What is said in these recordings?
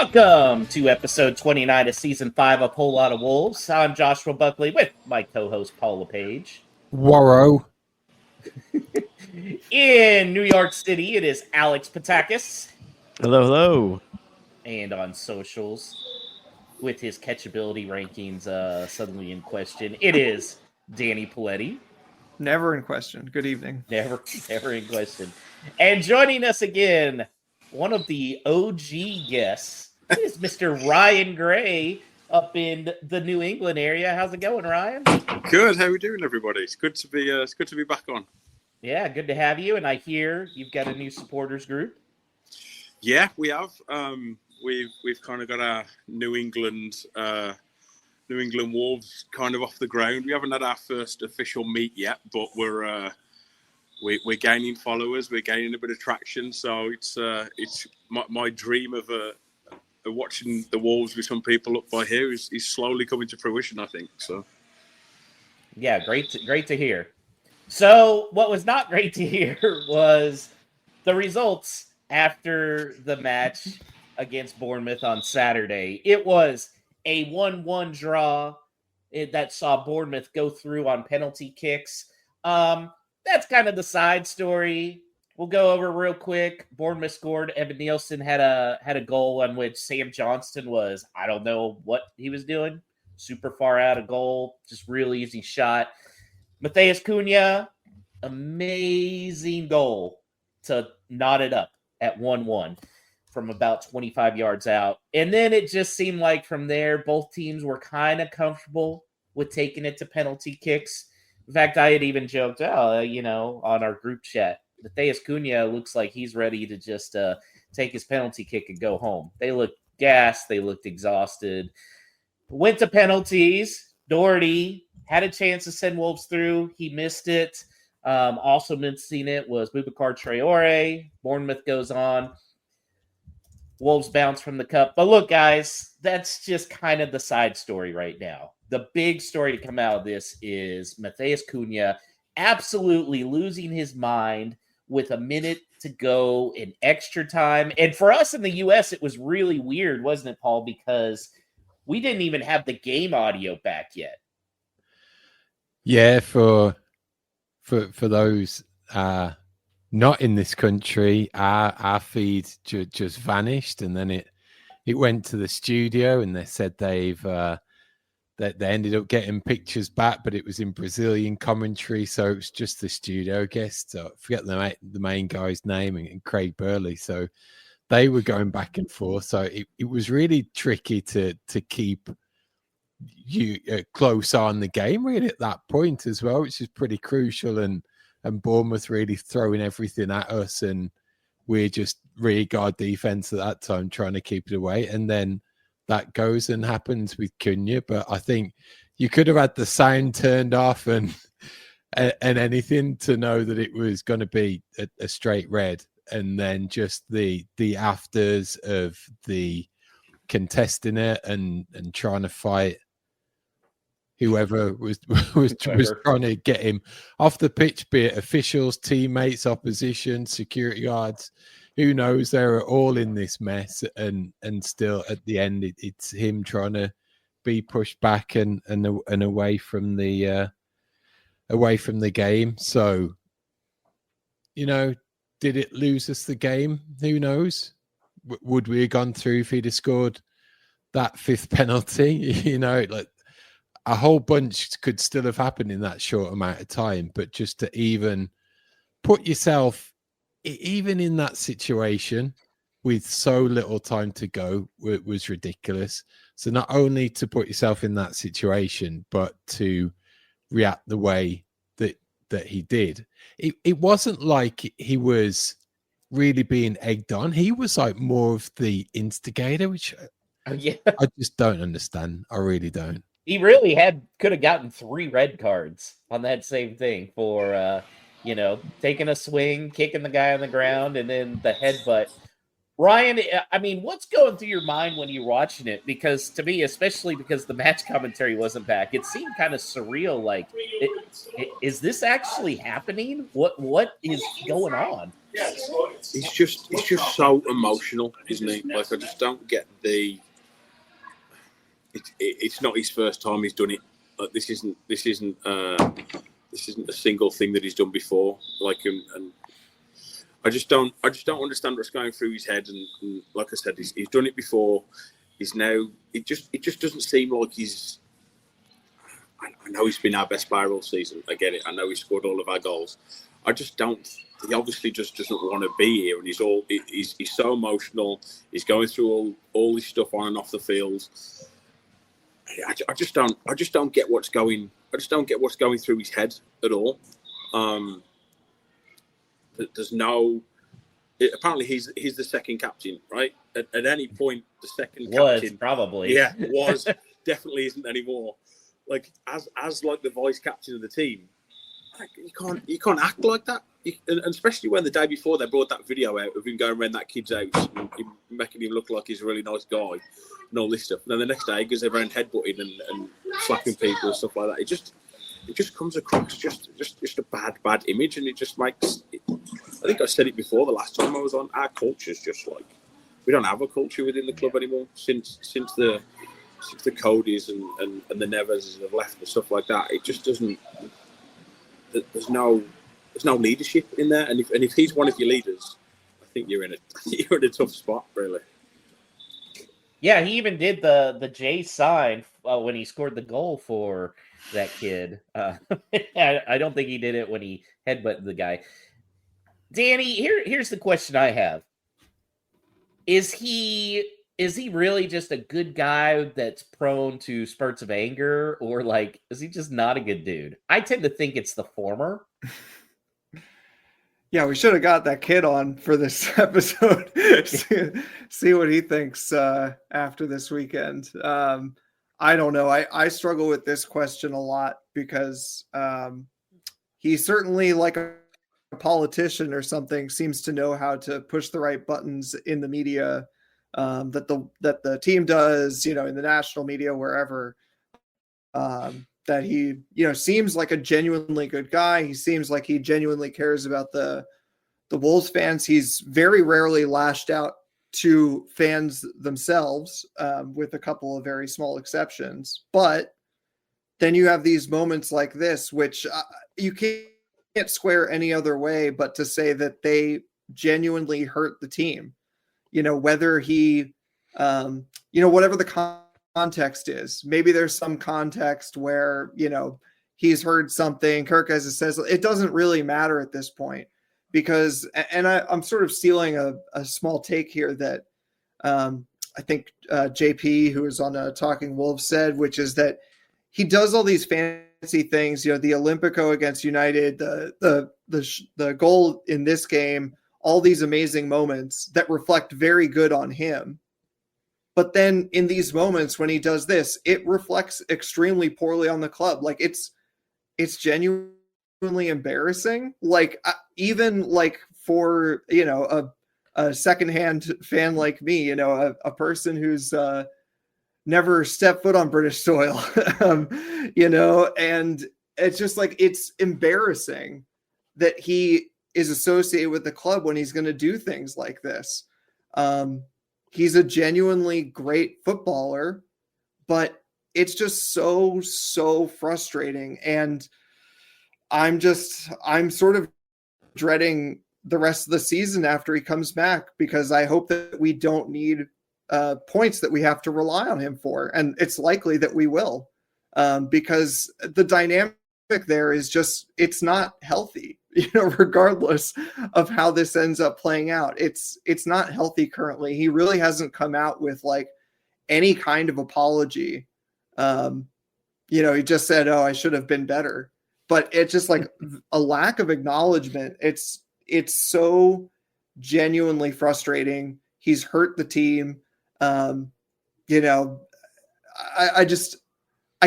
Welcome to episode 29 of season 5 of Whole Lot of Wolves. I'm Joshua Buckley with my co-host Paul LePage. Warrow. In New York City, it is Alex Patakis. Hello, hello. And on socials, with his catchability rankings suddenly in question, it is Danny Paletti. Never in question. Good evening. Never in question. And joining us again, one of the OG guests is Mr. Ryan Gray up in the New England area. How's it going, Ryan? Good. How are we doing, everybody? It's good to be back on. Yeah, good to have you. And I hear you've got a new supporters group. Yeah, we have. We've kind of got our New England Wolves kind of off the ground. We haven't had our first official meet yet, but we're gaining followers. We're gaining a bit of traction. So it's my dream of watching the Wolves with some people up by here is slowly coming to fruition, I think. So yeah, great to hear. So what was not great to hear was the results after the match against Bournemouth on Saturday. It was a 1-1 draw that saw Bournemouth go through on penalty kicks. That's kind of the side story. We'll go over real quick. Bournemouth scored. Evan Nielsen had a goal on which Sam Johnston was, I don't know what he was doing, super far out of goal, just real easy shot. Matheus Cunha, amazing goal to knot it up at 1-1 from about 25 yards out. And then it just seemed like from there, both teams were kind of comfortable with taking it to penalty kicks. In fact, I had even joked, on our group chat, Matheus Cunha looks like he's ready to just take his penalty kick and go home. They looked gassed. They looked exhausted. Went to penalties. Doherty had a chance to send Wolves through. He missed it. Also missing it was Boubacar Traore. Bournemouth goes on. Wolves bounce from the cup. But look, guys, that's just kind of the side story right now. The big story to come out of this is Matheus Cunha absolutely losing his mind with a minute to go in extra time. And for us in the U.S., it was really weird, wasn't it, Paul? Because we didn't even have the game audio back yet. Yeah, for those not in this country, our feed just vanished, and then it went to the studio, and they said that they ended up getting pictures back, but it was in Brazilian commentary, so it was just the studio guest. So I forget the main guy's name, and Craig Burley. So they were going back and forth. So it was really tricky to keep you close on the game really at that point as well, which is pretty crucial. And Bournemouth really throwing everything at us, and we're just rear guard defense at that time trying to keep it away. And then that goes and happens with Cunha. But I think you could have had the sound turned off and anything to know that it was going to be a straight red. And then just the afters of the contesting it and trying to fight whoever was trying to get him off the pitch, be it officials, teammates, opposition, security guards. Who knows? They're all in this mess, and still at the end, it's him trying to be pushed back and away from the game. So, did it lose us the game? Who knows? Would we have gone through if he'd have scored that fifth penalty? Like a whole bunch could still have happened in that short amount of time. But just to even put yourself even in that situation with so little time to go was ridiculous. So not only to put yourself in that situation, but to react the way that he did. It wasn't like he was really being egged on. He was like more of the instigator, which I just don't understand. I really don't. He really could have gotten 3 red cards on that same thing for taking a swing, kicking the guy on the ground, and then the headbutt Ryan, I mean, what's going through your mind when you're watching it? Because to me, especially because the match commentary wasn't back, it seemed kind of surreal. Like, is this actually happening? What is going on? He's just so emotional, isn't he? Like, I just don't get the. It's not his first time he's done it. Like, this isn't a single thing that he's done before. Like, and I just don't understand what's going through his head. And like I said, he's done it before. He's now. It just doesn't seem like he's. I know he's been our best player all season. I get it. I know he scored all of our goals. I just don't. He obviously just doesn't want to be here, and he's so emotional. He's going through all this stuff on and off the field. I just don't get what's going. I just don't get what's going through his head at all. There's no. Apparently, he's the second captain, right? At any point, the second captain probably was definitely isn't anymore. Like as like the vice captain of the team, like, you can't act like that. And especially when the day before they brought that video out of him going around that kid's house and making him look like he's a really nice guy and all this stuff. And then the next day he goes around headbutting and slapping people and stuff like that. It just comes across just a bad image, and it just makes. I think I said it before the last time I was on. Our culture's just like we don't have a culture within the club anymore since the Codys and the Nevers have left and stuff like that. It just doesn't. There's no leadership in there, and if he's one of your leaders, I think you're in a tough spot, really. Yeah, he even did the J sign when he scored the goal for that kid. I don't think he did it when he headbutted the guy. Danny, here's the question I have: Is he really just a good guy that's prone to spurts of anger, or like is he just not a good dude? I tend to think it's the former. Yeah, we should have got that kid on for this episode. see what he thinks after this weekend. I don't know. I struggle with this question a lot because he certainly, like a politician or something, seems to know how to push the right buttons in the media that the team does, in the national media, wherever. That he, seems like a genuinely good guy. He seems like he genuinely cares about the Wolves fans. He's very rarely lashed out to fans themselves, with a couple of very small exceptions. But then you have these moments like this, which you can't square any other way but to say that they genuinely hurt the team. Whether he, whatever the context is. Maybe there's some context where, he's heard something. Kirk, as it says, it doesn't really matter at this point because, and I'm sort of stealing a small take here that I think JP, who is on Talking Wolves, said, which is that he does all these fancy things, the Olympico against United, the goal in this game, all these amazing moments that reflect very good on him. But then in these moments when he does this, it reflects extremely poorly on the club. Like it's genuinely embarrassing. Like even like for, a secondhand fan like me, a person who's never stepped foot on British soil, and it's just like, it's embarrassing that he is associated with the club when he's going to do things like this. He's a genuinely great footballer, but it's just so frustrating. And I'm sort of dreading the rest of the season after he comes back, because I hope that we don't need points that we have to rely on him for. And it's likely that we will, because the dynamic there is just, it's not healthy. Regardless of how this ends up playing out, it's not healthy currently. He really hasn't come out with like any kind of apology. He just said, "Oh, I should have been better," but it's just like a lack of acknowledgement. It's so genuinely frustrating. He's hurt the team. I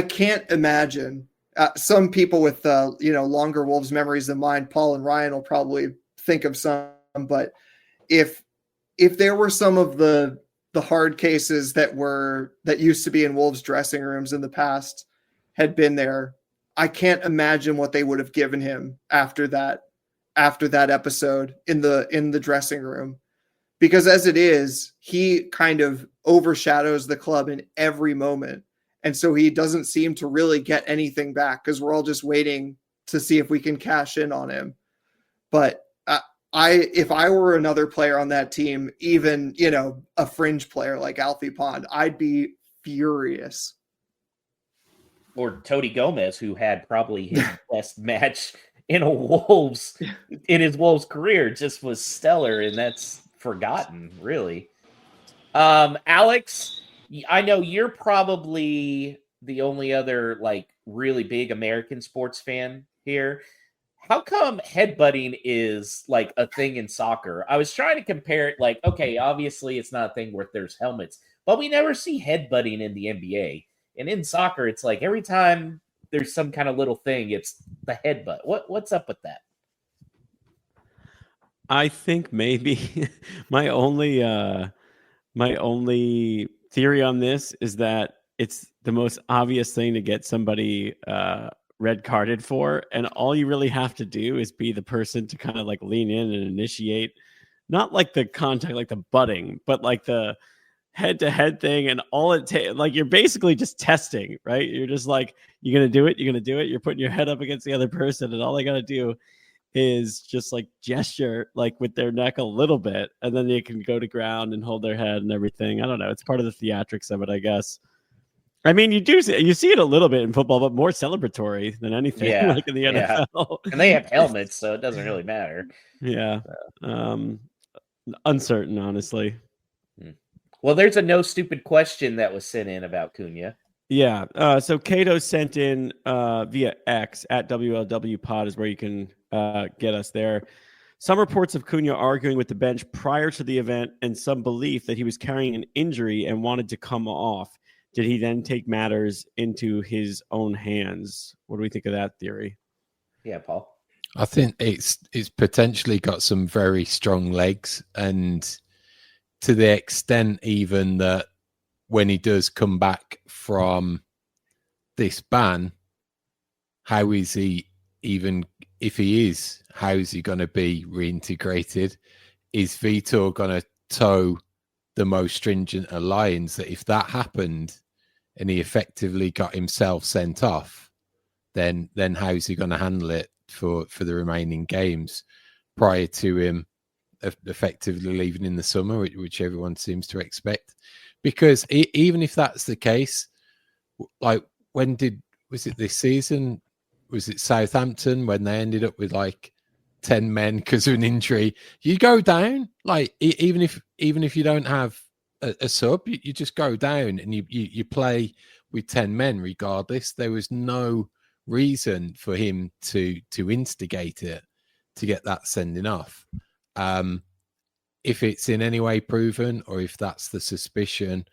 can't imagine. Some people with longer Wolves memories than mine, Paul and Ryan, will probably think of some. But if if there were some of the hard cases that used to be in Wolves dressing rooms in the past had been there, I can't imagine what they would have given him after that episode in the dressing room. Because as it is, he kind of overshadows the club in every moment. And so he doesn't seem to really get anything back because we're all just waiting to see if we can cash in on him. But if I were another player on that team, even, a fringe player like Alfie Pond, I'd be furious. Or Tony Gomez, who had probably his best match in his Wolves career, just was stellar, and that's forgotten, really. Alex, I know you're probably the only other really big American sports fan here. How come headbutting is a thing in soccer? I was trying to compare it, okay, obviously it's not a thing where there's helmets, but we never see headbutting in the NBA. And in soccer, it's every time there's some kind of little thing, it's the headbutt. What's up with that? I think maybe my only theory on this is that it's the most obvious thing to get somebody red carded for, and all you really have to do is be the person to kind of lean in and initiate, not the contact, the butting, but the head-to-head thing, and all it takes, you're basically just testing, right? You're just you're gonna do it, you're putting your head up against the other person, and all they gotta do is just gesture with their neck a little bit, and then they can go to ground and hold their head and everything. I don't know, it's part of the theatrics of it, I guess. I mean, you see it a little bit in football, but more celebratory than anything, in the NFL. And they have helmets, so it doesn't really matter. Yeah. Uncertain, honestly. Well, there's a no stupid question that was sent in about Cunha. Yeah. So Cato sent in via X at WLW Pod is where you can get us there. Some reports of Cunha arguing with the bench prior to the event and some belief that he was carrying an injury and wanted to come off. Did he then take matters into his own hands? What do we think of that theory? Yeah, Paul. I think it's potentially got some very strong legs, and to the extent even that when he does come back from this ban, how is he, even if he is, how is he going to be reintegrated? Is Vitor going to toe the most stringent of lines that if that happened and he effectively got himself sent off, then how's he going to handle it for the remaining games prior to him effectively leaving in the summer, which everyone seems to expect? Because even if that's the case, was it this season? Was it Southampton when they ended up with 10 men because of an injury? You go down, even if you don't have a sub, you just go down and you play with 10 men regardless. There was no reason for him to instigate it, to get that sending off. If it's in any way proven, or if that's the suspicion,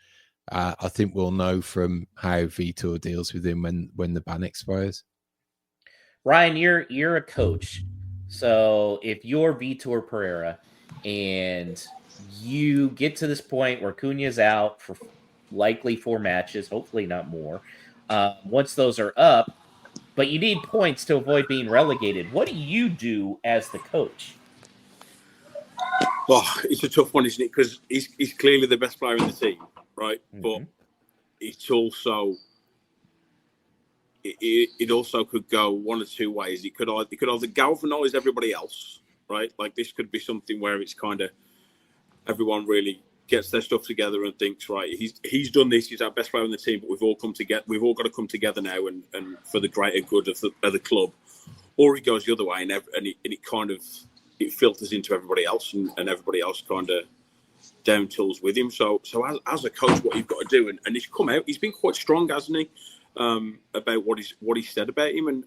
I think we'll know from how Vitor deals with him when the ban expires. Ryan, you're a coach, so if you're Vitor Pereira and you get to this point where Cunha's out for likely 4 matches, hopefully not more, once those are up, but you need points to avoid being relegated, what do you do as the coach? Well, it's a tough one, isn't it? Because he's clearly the best player in the team, right? Mm-hmm. But it's also it also could go one or two ways. It could either galvanise everybody else, right? This could be something where it's kind of everyone really gets their stuff together and thinks, right, he's done this. He's our best player in the team, but we've all come together. We've all got to come together now and for the greater good of the club. Or it goes the other way, and it kind of filters into everybody else, and everybody else kind of down tools with him. So as a coach, what you've got to do, and he's come out, he's been quite strong, hasn't he, about what he said about him, and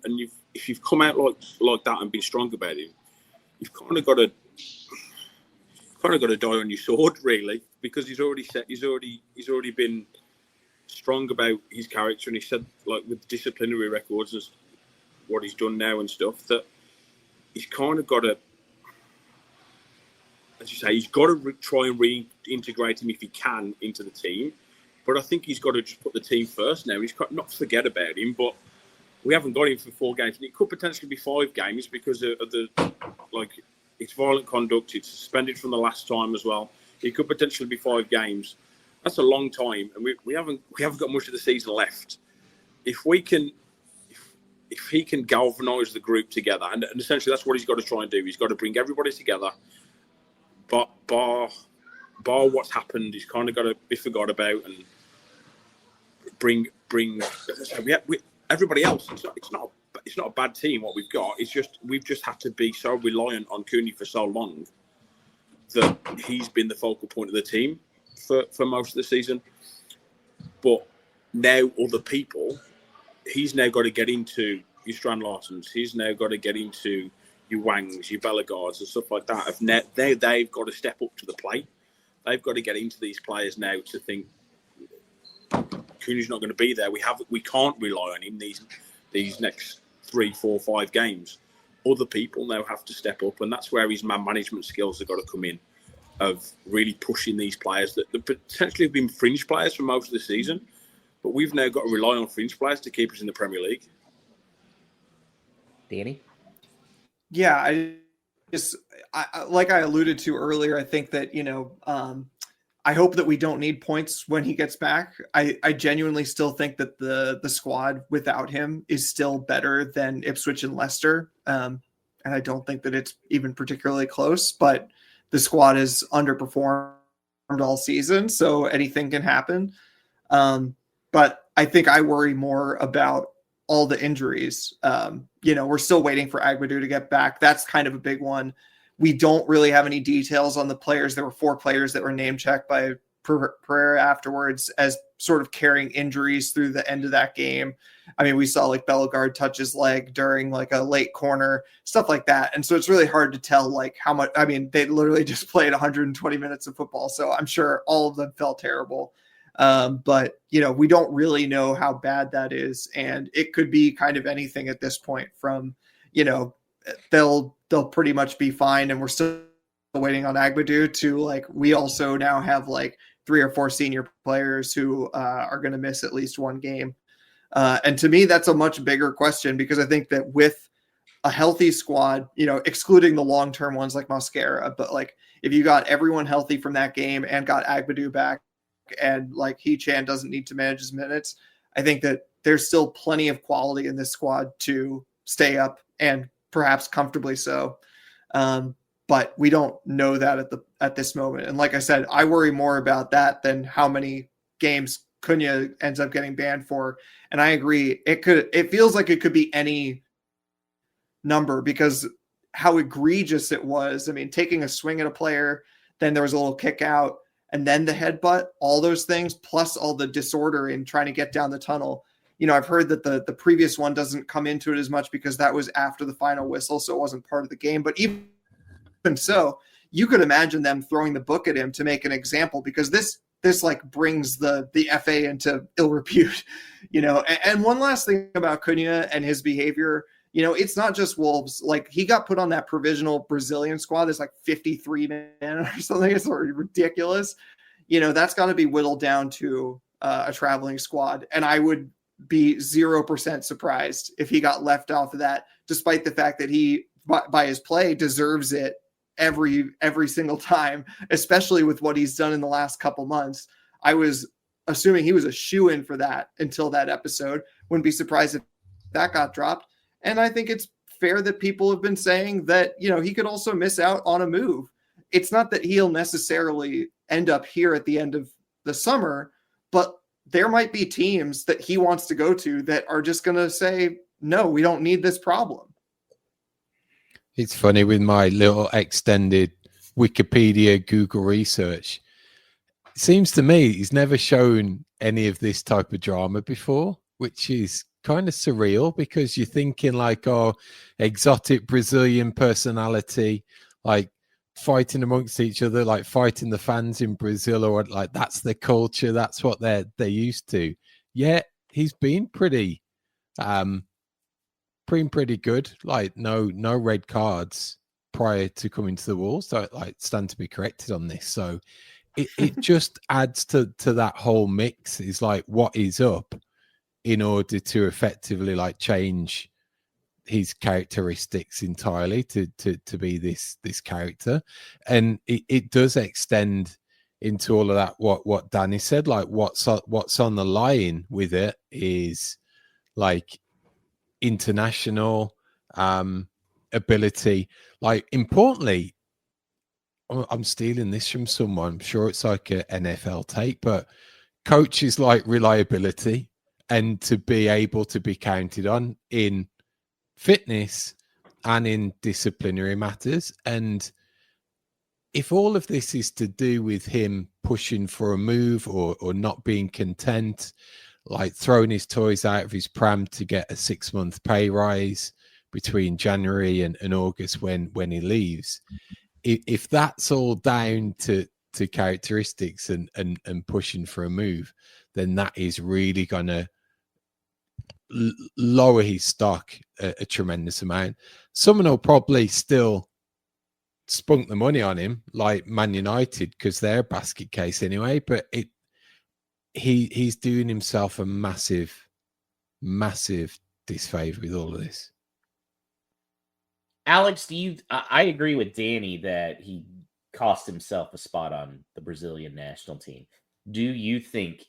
if you've come out like that and been strong about him, you've kind of got to die on your sword, really, because he's already been strong about his character, and he said, with disciplinary records as what he's done now and stuff, that he's kind of got to as you say, he's got to try and reintegrate him if he can into the team. But I think he's got to just put the team first now. He's got not forget about him, but we haven't got him for 4 games. And it could potentially be 5 games because of the, like, it's violent conduct. It's suspended from the last time as well. It could potentially be 5 games. That's a long time, and we haven't got much of the season left. If he can galvanise the group together, and essentially that's what he's got to try and do. He's got to bring everybody together. But bar what's happened, he's kind of got to be forgot about and bring everybody else. It's not a bad team what we've got. It's just we've just had to be so reliant on Cunha for so long that he's been the focal point of the team for most of the season. But now other people, he's now got to get into your Strand Larsens. He's now got to get into your Wangs, your Bellegardes and stuff like that. They've got to step up to the plate. They've got to get into these players now to think Cunha's not going to be there. We can't rely on him these next 3, 4, 5 games. Other people now have to step up, and that's where his man management skills have got to come in, of really pushing these players that potentially have been fringe players for most of the season, but we've now got to rely on fringe players to keep us in the Premier League. Danny? Yeah, I like I alluded to earlier, I think that, I hope that we don't need points when he gets back. I genuinely still think that the squad without him is still better than Ipswich and Leicester. And I don't think that it's even particularly close, but the squad has underperformed all season, so anything can happen. But I think I worry more about all the injuries. We're still waiting for Agbadou to get back. That's kind of a big one. We don't really have any details on the players. There were 4 players that were name checked by Pereira afterwards as sort of carrying injuries through the end of that game. I mean, we saw like Bellegarde touch his leg during like a late corner, stuff like that. And so it's really hard to tell like how much. I mean, they literally just played 120 minutes of football, so I'm sure all of them felt terrible. But we don't really know how bad that is, and it could be kind of anything at this point. From they'll pretty much be fine, and we're still waiting on Agbadou to like we also now have like 3 or 4 senior players who are going to miss at least 1 game. And to me, that's a much bigger question, because I think that with a healthy squad, excluding the long-term ones like Mosquera, but like if you got everyone healthy from that game and got Agbadou back, and like He-Chan doesn't need to manage his minutes, I think that there's still plenty of quality in this squad to stay up, and perhaps comfortably so. But we don't know that at this moment. And like I said, I worry more about that than how many games Cunha ends up getting banned for. And I agree. It feels like it could be any number, because how egregious it was. I mean, taking a swing at a player, then there was a little kick out, and then the headbutt, all those things, plus all the disorder in trying to get down the tunnel. I've heard that the previous one doesn't come into it as much because that was after the final whistle, so it wasn't part of the game. But even so, you could imagine them throwing the book at him to make an example, because this like brings the FA into ill repute, And one last thing about Cunha and his behavior, it's not just Wolves. Like, he got put on that provisional Brazilian squad. There's like 53 men or something. It's sort of ridiculous. That's got to be whittled down to a traveling squad. And I would be 0% surprised if he got left off of that, despite the fact that he, by his play, deserves it every single time, especially with what he's done in the last couple months. I was assuming he was a shoo-in for that until that episode. Wouldn't be surprised if that got dropped. And I think it's fair that people have been saying that, he could also miss out on a move. It's not that he'll necessarily end up here at the end of the summer, but there might be teams that he wants to go to that are just going to say, no, we don't need this problem. It's funny, with my little extended Wikipedia Google research, it seems to me he's never shown any of this type of drama before, which is kind of surreal, because you're thinking like, exotic Brazilian personality, like fighting amongst each other, like fighting the fans in Brazil, or like that's their culture, that's what they're used to. Yet he's been pretty good, like no red cards. prior to coming to the Wolves. So I stand to be corrected on this. So it just adds to that whole mix. Is like what is up in order to effectively like change his characteristics entirely to be this character, and it does extend into all of that. What Danny said, like what's on the line with it is like international ability. Like importantly, I'm stealing this from someone. I'm sure it's like an NFL take, but coaches like reliability and to be able to be counted on in fitness and in disciplinary matters. And if all of this is to do with him pushing for a move or not being content, like throwing his toys out of his pram to get a 6-month pay rise between January and August when he leaves, if that's all down to characteristics and pushing for a move, then that is really going to lower his stock a tremendous amount. Someone will probably still spunk the money on him, like Man United, because they're a basket case anyway. But he's doing himself a massive disfavor with all of this. Alex, I agree with Danny that he cost himself a spot on the Brazilian national team. Do you think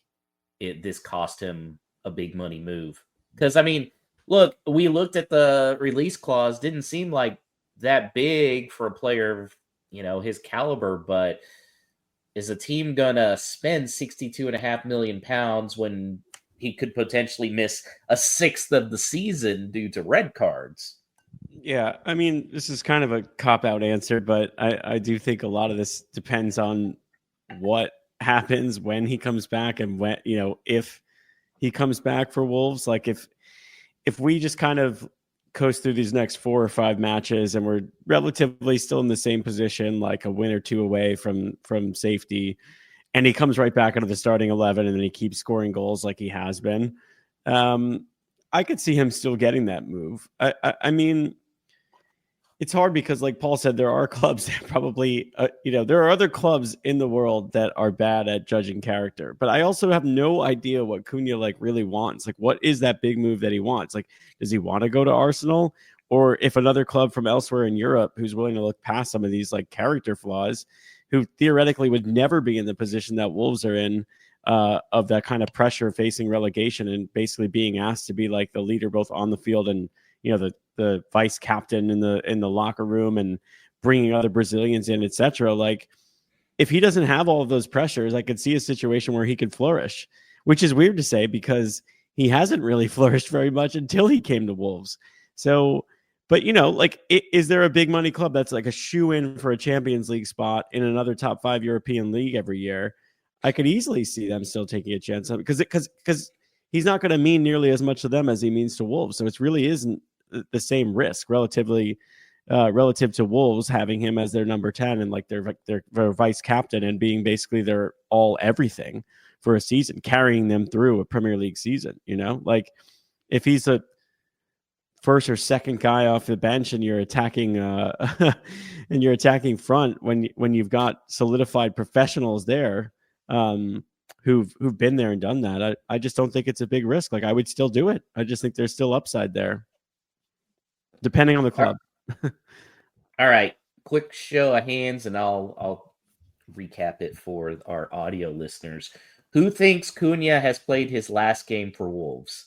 this cost him a big money move? Because, I mean, look, we looked at the release clause, didn't seem like that big for a player of, his caliber, but is a team going to spend £62.5 million when he could potentially miss a sixth of the season due to red cards? Yeah, I mean, this is kind of a cop-out answer, but I do think a lot of this depends on what happens when he comes back and when, if he comes back for Wolves. Like if we just kind of coast through these next 4 or 5 matches and we're relatively still in the same position, like a win or 2 away from safety, and he comes right back into the starting 11 and then he keeps scoring goals like he has been, I could see him still getting that move. I mean, it's hard because, like Paul said, there are clubs that probably, there are other clubs in the world that are bad at judging character. But I also have no idea what Cunha really wants. Like, what is that big move that he wants? Like, does he want to go to Arsenal? Or if another club from elsewhere in Europe who's willing to look past some of these character flaws, who theoretically would never be in the position that Wolves are in, of that kind of pressure facing relegation and basically being asked to be like the leader both on the field and the vice captain in the locker room and bringing other Brazilians in, etc. Like, if he doesn't have all of those pressures, I could see a situation where he could flourish, which is weird to say because he hasn't really flourished very much until he came to Wolves. So, but is there a big money club that's like a shoe in for a Champions League spot in another top 5 European league every year? I could easily see them still taking a chance on it because he's not going to mean nearly as much to them as he means to Wolves. So it really isn't the same risk relative to Wolves having him as their number 10 and their vice captain and being basically their all everything for a season, carrying them through a Premier League season. Like if he's a first or second guy off the bench and you're attacking and you're attacking front when you've got solidified professionals there who've been there and done that, I just don't think it's a big risk. Like, I would still do it. I just think there's still upside there, depending on the club. All right, quick show of hands, and I'll recap it for our audio listeners. Who thinks Cunha has played his last game for Wolves?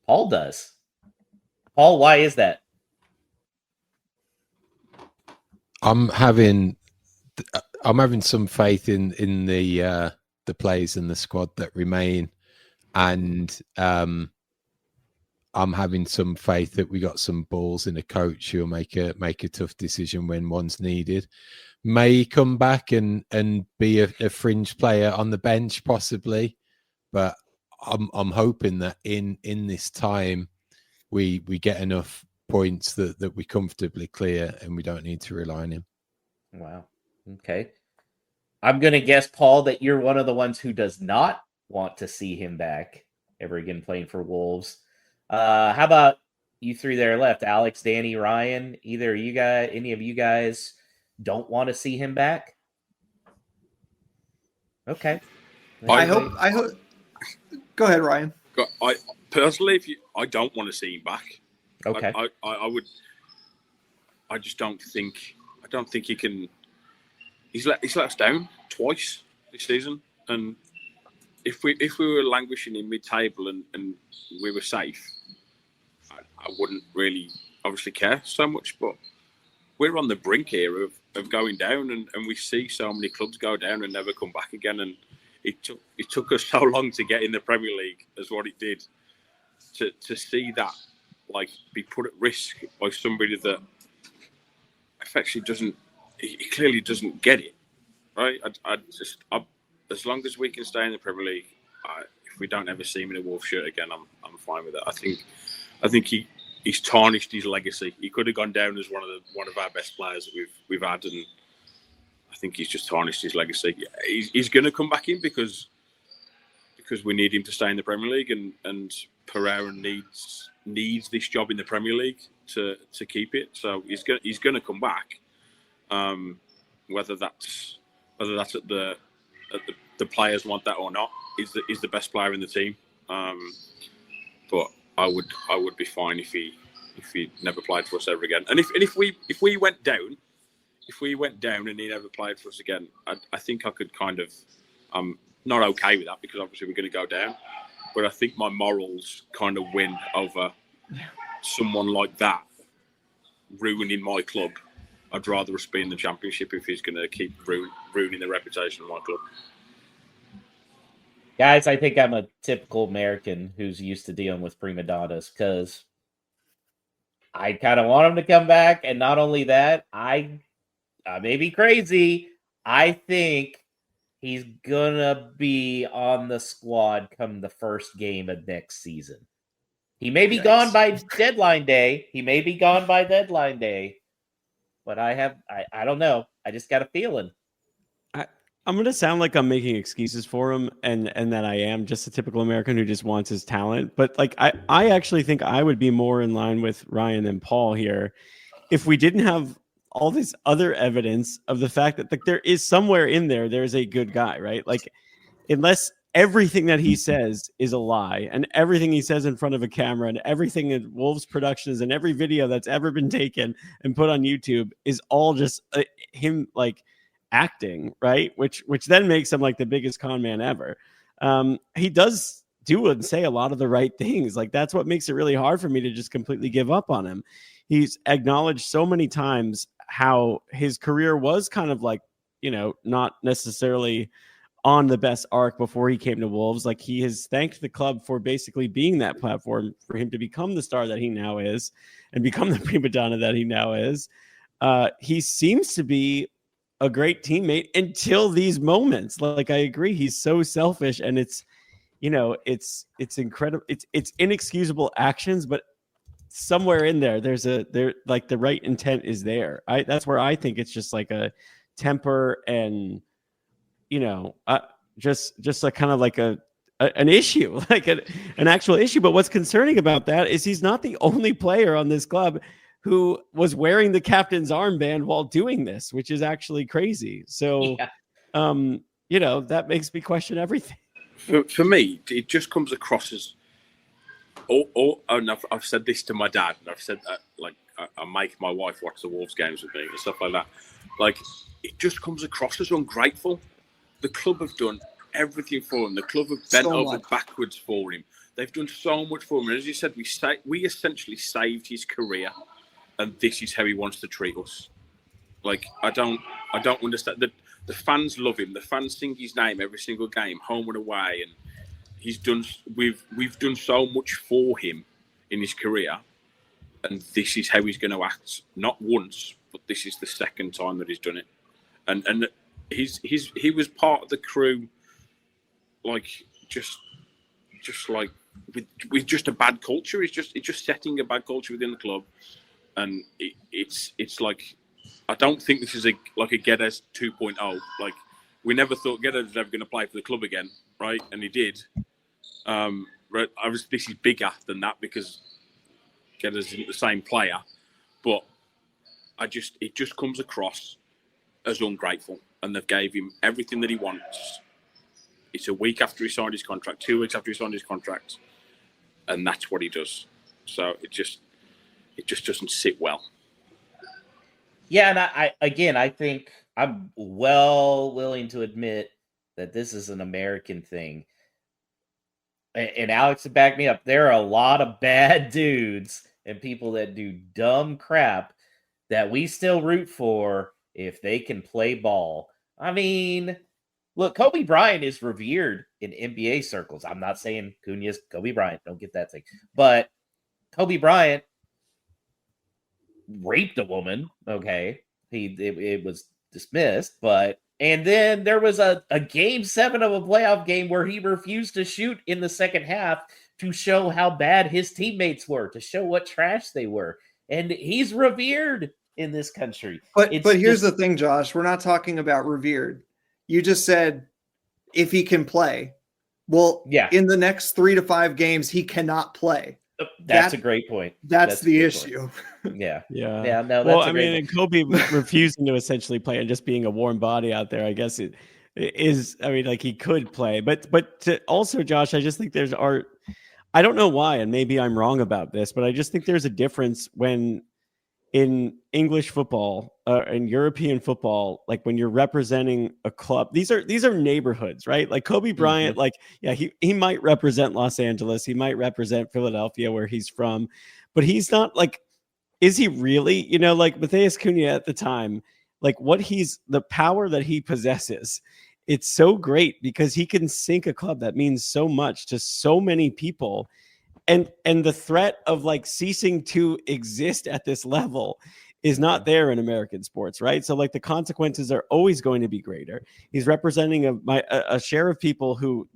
Paul does. Paul, why is that? I'm having some faith in the players in the squad that remain, and I'm having some faith that we got some balls in a coach who'll make a tough decision when one's needed. May come back and be a fringe player on the bench possibly, but I'm hoping that in this time we get enough points that we comfortably clear and we don't need to rely on him. Wow. Okay. I'm going to guess, Paul, that you're one of the ones who does not want to see him back ever again playing for Wolves. How about you three that are left, Alex, Danny, Ryan, either you guys, any of you guys don't want to see him back? Okay. I hope. Go ahead, Ryan. I personally, I don't want to see him back. Okay. I would. I just don't think. I don't think he can. He's let us down twice this season, and if we were languishing in mid-table and we were safe, I wouldn't really obviously care so much. But we're on the brink here of going down, and we see so many clubs go down and never come back again. And it took us so long to get in the Premier League as what it did to see that like be put at risk by somebody that effectively doesn't. He clearly doesn't get it, right? As long as we can stay in the Premier League, if we don't ever see him in a Wolves shirt again, I'm fine with it. I think he's tarnished his legacy. He could have gone down as one of our best players that we've had, and I think he's just tarnished his legacy. He's going to come back in because we need him to stay in the Premier League, and Pereira needs this job in the Premier League to keep it. So he's going to come back. Whether that's at the players want that or not, is the best player in the team. But I would be fine if he never played for us ever again. And if we went down and he never played for us again, I think I could kind of not okay with that, because obviously we're going to go down. But I think my morals kind of win over someone like that ruining my club. I'd rather us be in the Championship if he's going to keep ruining the reputation of my club. Guys, I think I'm a typical American who's used to dealing with prima donnas, because I kind of want him to come back. And not only that, I may be crazy. I think he's going to be on the squad come the first game of next season. He may be gone by deadline day. But I don't know. I just got a feeling. I'm going to sound like I'm making excuses for him, and that I am just a typical American who just wants his talent. But like, I actually think I would be more in line with Ryan and Paul here if we didn't have all this other evidence of the fact that like, there is somewhere in there's a good guy, right? Like, unless everything that he says is a lie, and everything he says in front of a camera, and everything in Wolves Productions and every video that's ever been taken and put on YouTube is all just him like acting, right? Which then makes him like the biggest con man ever. He does do and say a lot of the right things. Like, that's what makes it really hard for me to just completely give up on him. He's acknowledged so many times how his career was kind of like, not necessarily on the best arc before he came to Wolves. Like, he has thanked the club for basically being that platform for him to become the star that he now is and become the prima donna that he now is. He seems to be a great teammate until these moments. Like, I agree, he's so selfish, and it's incredible. It's inexcusable actions, but somewhere in there like the right intent is there. That's where I think it's just like a temper and just a kind of like an issue, like an actual issue. But what's concerning about that is he's not the only player on this club who was wearing the captain's armband while doing this, which is actually crazy. So, that makes me question everything. For me, it just comes across as, and I've said this to my dad, and I've said that, like, I make my wife watch the Wolves games with me and stuff like that. Like, it just comes across as ungrateful. The club have done everything for him. The club have bent over backwards for him. They've done so much for him. And as you said, we essentially saved his career, and this is how he wants to treat us. Like, I don't understand. The fans love him. The fans sing his name every single game, home and away, and we've done so much for him in his career, and this is how he's going to act. Not once, but this is the second time that he's done it. And he was part of the crew, like just like with just a bad culture. It's just setting a bad culture within the club, and it's like, I don't think this is a Guedes 2.0. Like, we never thought Guedes was ever going to play for the club again, right? And he did. This is bigger than that, because get us the same player, but it just comes across as ungrateful, and they've gave him everything that he wants. It's a week after he signed his contract, 2 weeks after he signed his contract, and that's what he does. So it just doesn't sit well. Yeah, and I think I'm well willing to admit that this is an American thing. And Alex to back me up, there are a lot of bad dudes and people that do dumb crap that we still root for if they can play ball. I mean, look, Kobe Bryant is revered in NBA circles. I'm not saying Cunha's Kobe Bryant. Don't get that thing. But Kobe Bryant raped a woman. Okay. It was dismissed, and then there was a game 7 of a playoff game where he refused to shoot in the second half to show how bad his teammates were, to show what trash they were. And he's revered in this country. But here's the thing, Josh. We're not talking about revered. You just said if he can play. Well, yeah. In the next 3 to 5 games, he cannot play. That's a great point. That's the issue. Yeah. Yeah. No, well, I mean, and Kobe refusing to essentially play and just being a warm body out there, I guess it is. I mean, like he could play, but also, Josh, I just think there's art. I don't know why, and maybe I'm wrong about this, but I just think there's a difference when in English football and European football, like when you're representing a club, these are neighborhoods, right? Like Kobe Bryant, like, yeah, he might represent Los Angeles. He might represent Philadelphia where he's from, but he's not like, is he really, like Matheus Cunha at the time, like the power that he possesses, it's so great because he can sink a club that means so much to so many people. And the threat of like ceasing to exist at this level is not there in American sports, right? So like the consequences are always going to be greater. He's representing a share of people who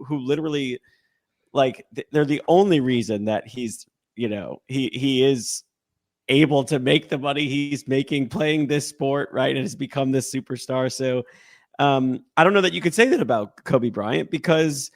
literally like they're the only reason that he's, he is able to make the money he's making playing this sport, right? And has become this superstar. So I don't know that you could say that about Kobe Bryant because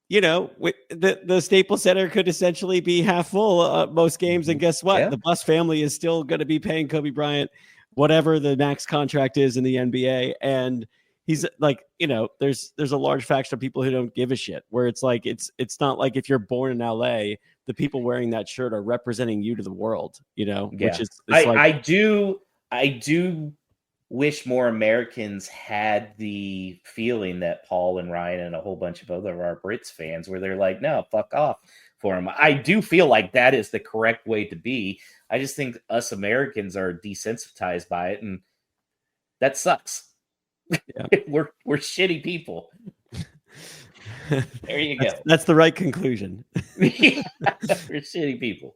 the Staples Center could essentially be half full most games. And guess what? Yeah. The Bus family is still going to be paying Kobe Bryant whatever the max contract is in the NBA. And he's like, there's a large faction of people who don't give a shit, where it's like, it's not like if you're born in LA, the people wearing that shirt are representing you to the world, which is, I do wish more Americans had the feeling that Paul and Ryan and a whole bunch of other of our Brits fans where they're like, no, fuck off for him. I do feel like that is the correct way to be. I just think us Americans are desensitized by it, and that sucks. Yeah. We're shitty people. There you go. That's the right conclusion. We're shitty people.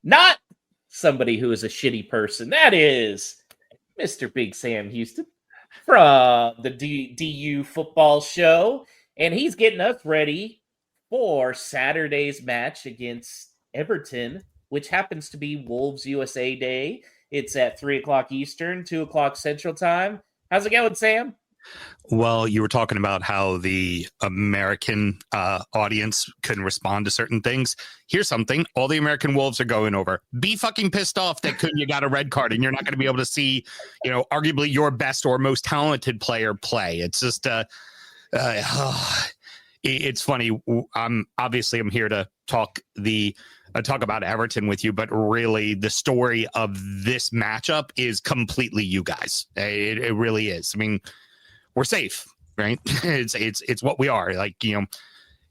Not somebody who is a shitty person. That is Mr. Big Sam Houston from the DU football show. And he's getting us ready for Saturday's match against Everton, which happens to be Wolves USA Day. It's at 3:00 Eastern, 2:00 Central Time. How's it going, Sam? Well, you were talking about how the American audience couldn't respond to certain things. Here's something. All the American Wolves are going over. Be fucking pissed off that Cunha got a red card and you're not going to be able to see, arguably your best or most talented player play. It's just, it's funny. I'm here to talk about Everton with you, but really the story of this matchup is completely you guys. It really is. I mean, we're safe, right? It's what we are. Like,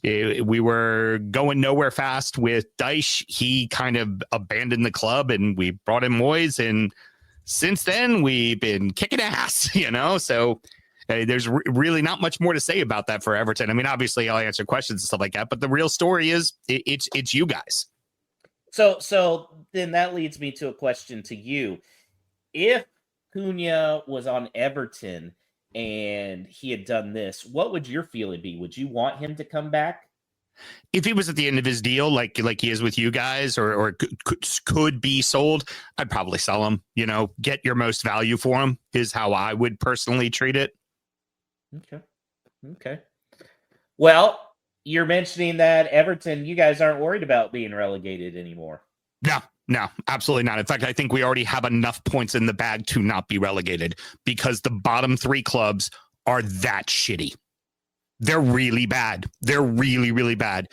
we were going nowhere fast with Dyche. He kind of abandoned the club and we brought in Moyes. And since then we've been kicking ass, so there's really not much more to say about that for Everton. I mean, obviously I'll answer questions and stuff like that, but the real story is it's you guys. So then that leads me to a question to you. If Cunha was on Everton and he had done this, what would your feeling be? Would you want him to come back? If he was at the end of his deal, like he is with you guys, or could be sold, I'd probably sell him. Get your most value for him is how I would personally treat it. Okay. Well, you're mentioning that Everton, you guys aren't worried about being relegated anymore. No, absolutely not. In fact, I think we already have enough points in the bag to not be relegated because the bottom 3 clubs are that shitty. They're really bad. They're really, really bad.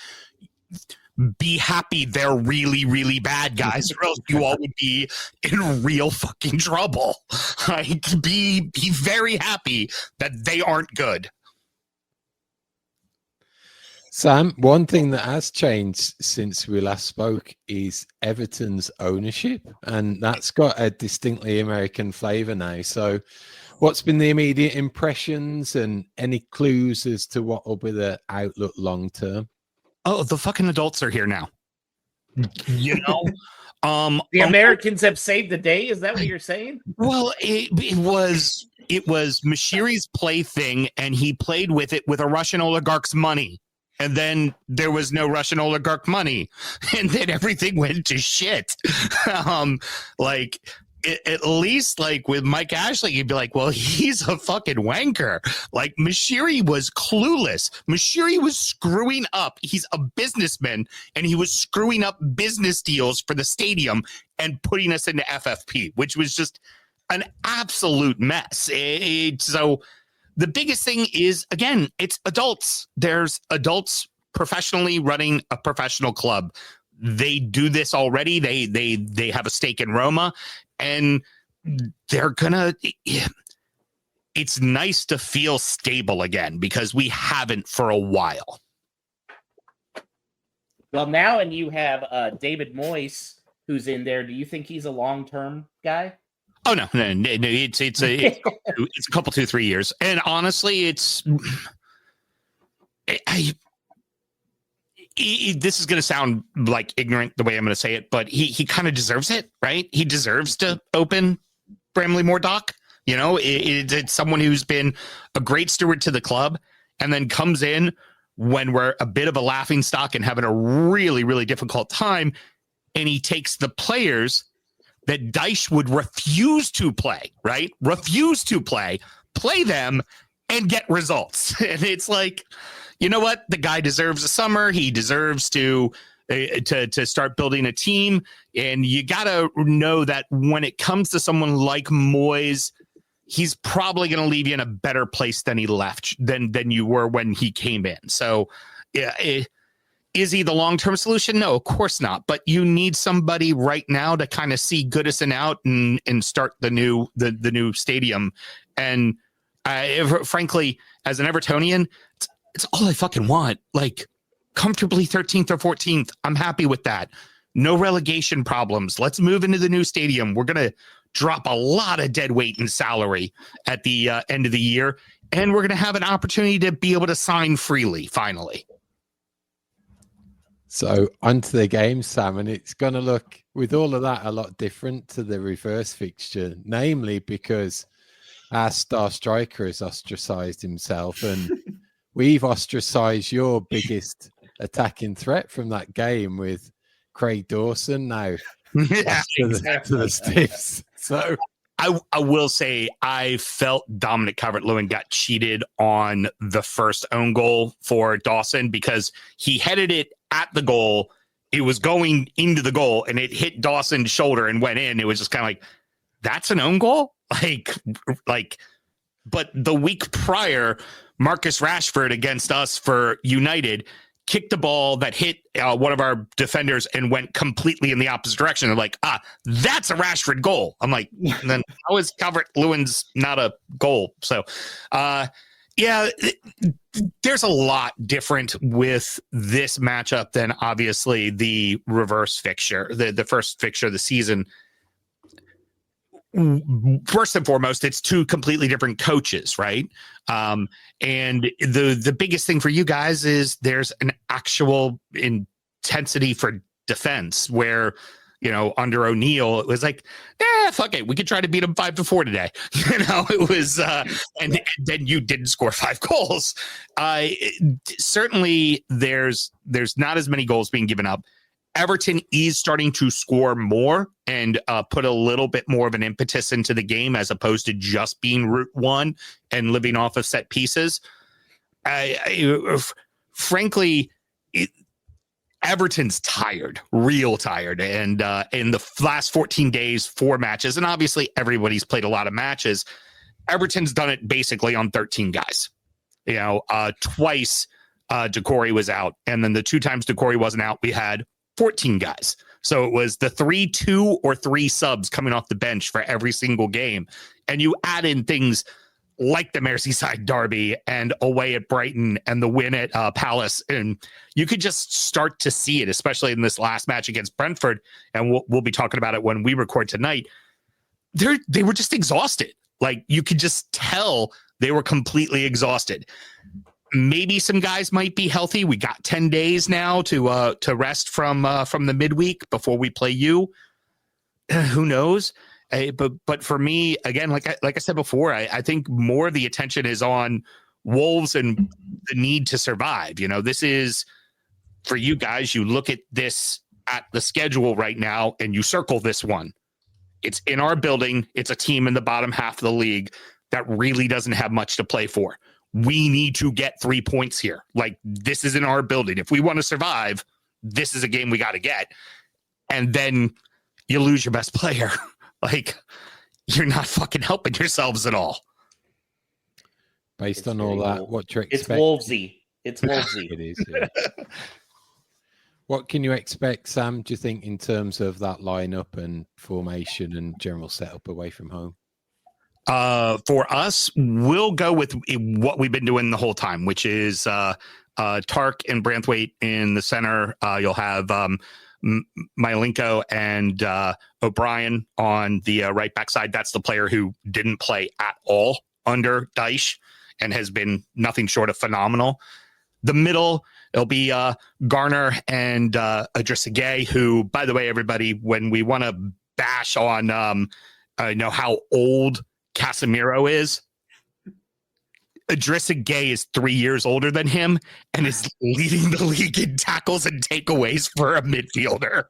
Be happy they're really, really bad, guys, or else you all would be in real fucking trouble. Like, be very happy that they aren't good. Sam, one thing that has changed since we last spoke is Everton's ownership, and that's got a distinctly American flavour now. So what's been the immediate impressions and any clues as to what will be the outlook long term? Oh, the fucking adults are here now. You know? The Americans have saved the day? Is that what you're saying? Well, it was Mashiri's plaything, and he played with it with a Russian oligarch's money. And then there was no Russian oligarch money, and then everything went to shit. At least like with Mike Ashley, you'd be like, well, he's a fucking wanker. Like, Mashiri was clueless. Mashiri was screwing up. He's a businessman, and he was screwing up business deals for the stadium and putting us into FFP, which was just an absolute mess. So the biggest thing is, again, it's adults. There's adults professionally running a professional club. They do this already. They have a stake in Roma, and they're gonna. It's nice to feel stable again because we haven't for a while. Well, now, and you have David Moyes, who's in there. Do you think he's a long-term guy? Oh no! It's a couple 2-3 years, and honestly, this is going to sound like ignorant the way I'm going to say it, but he kind of deserves it, right? He deserves to open Bramley-Moore Dock. You know, it's someone who's been a great steward to the club, and then comes in when we're a bit of a laughing stock and having a really, really difficult time, and he takes the players that Dyche would refuse to play, right? Refuse to play them, and get results. And it's like, you know what? The guy deserves a summer. He deserves to start building a team. And you got to know that when it comes to someone like Moyes, he's probably going to leave you in a better place than he left, than you were when he came in. So, yeah, is he the long-term solution? No, of course not. But you need somebody right now to kind of see Goodison out and start the new stadium. And frankly, as an Evertonian, it's all I fucking want. Like, comfortably 13th or 14th. I'm happy with that. No relegation problems. Let's move into the new stadium. We're going to drop a lot of dead weight in salary at the end of the year. And we're going to have an opportunity to be able to sign freely, finally. So onto the game, Sam, and it's going to look, with all of that, a lot different to the reverse fixture, namely because our star striker has ostracised himself, and we've ostracised your biggest attacking threat from that game with Craig Dawson now to the Stiffs. So I will say I felt Dominic Calvert-Lewin got cheated on the first own goal for Dawson because he headed it at the goal. It was going into the goal and it hit Dawson's shoulder and went in. It was just kind of like, that's an own goal? Like, but the week prior, Marcus Rashford against us for United kicked the ball that hit one of our defenders and went completely in the opposite direction. They're like, that's a Rashford goal. I'm like, then how is Calvert-Lewin's not a goal? So, yeah, there's a lot different with this matchup than obviously the reverse fixture, the first fixture of the season. First and foremost, it's two completely different coaches, right? And the biggest thing for you guys is there's an actual intensity for defense where, you know, under O'Neill, it was like, fuck it. We could try to beat them 5-4 today. You know, it was, and then you didn't score 5 goals. Certainly there's not as many goals being given up. Everton is starting to score more and put a little bit more of an impetus into the game as opposed to just being route one and living off of set pieces. frankly, Everton's tired, real tired. And in the last 14 days, 4 matches, and obviously everybody's played a lot of matches. Everton's done it basically on 13 guys. Twice Decore was out. And then the 2 times Decore wasn't out, we had 14 guys. So it was the 3-2 or 3 subs coming off the bench for every single game. And you add in things like the Merseyside derby and away at Brighton and the win at Palace. And you could just start to see it, especially in this last match against Brentford. And we'll be talking about it when we record tonight. They were just exhausted. Like, you could just tell they were completely exhausted. Maybe some guys might be healthy. We got 10 days now to rest from the midweek before we play you. Who knows? But for me, again, like I said before, I think more of the attention is on Wolves and the need to survive. This is for you guys. You look at this at the schedule right now, and you circle this one. It's in our building. It's a team in the bottom half of the league that really doesn't have much to play for. We need to get 3 points here. Like, this is in our building. If we want to survive, this is a game we got to get. And then you lose your best player. Like, you're not fucking helping yourselves at all. Based on all that, what do you expect? It's Wolvesy. It's Wolvesy. It is. Yeah. What can you expect, Sam, do you think, in terms of that lineup and formation and general setup away from home? For us, we'll go with what we've been doing the whole time, which is Tark and Branthwaite in the center. You'll have Myelinko and O'Brien on the right back side. That's the player who didn't play at all under Dyche and has been nothing short of phenomenal. The middle, it'll be Garner and Idrissa Gueye, who, by the way, everybody, when we want to bash on how old Casemiro is, Idrissa Gueye is 3 years older than him and is leading the league in tackles and takeaways for a midfielder.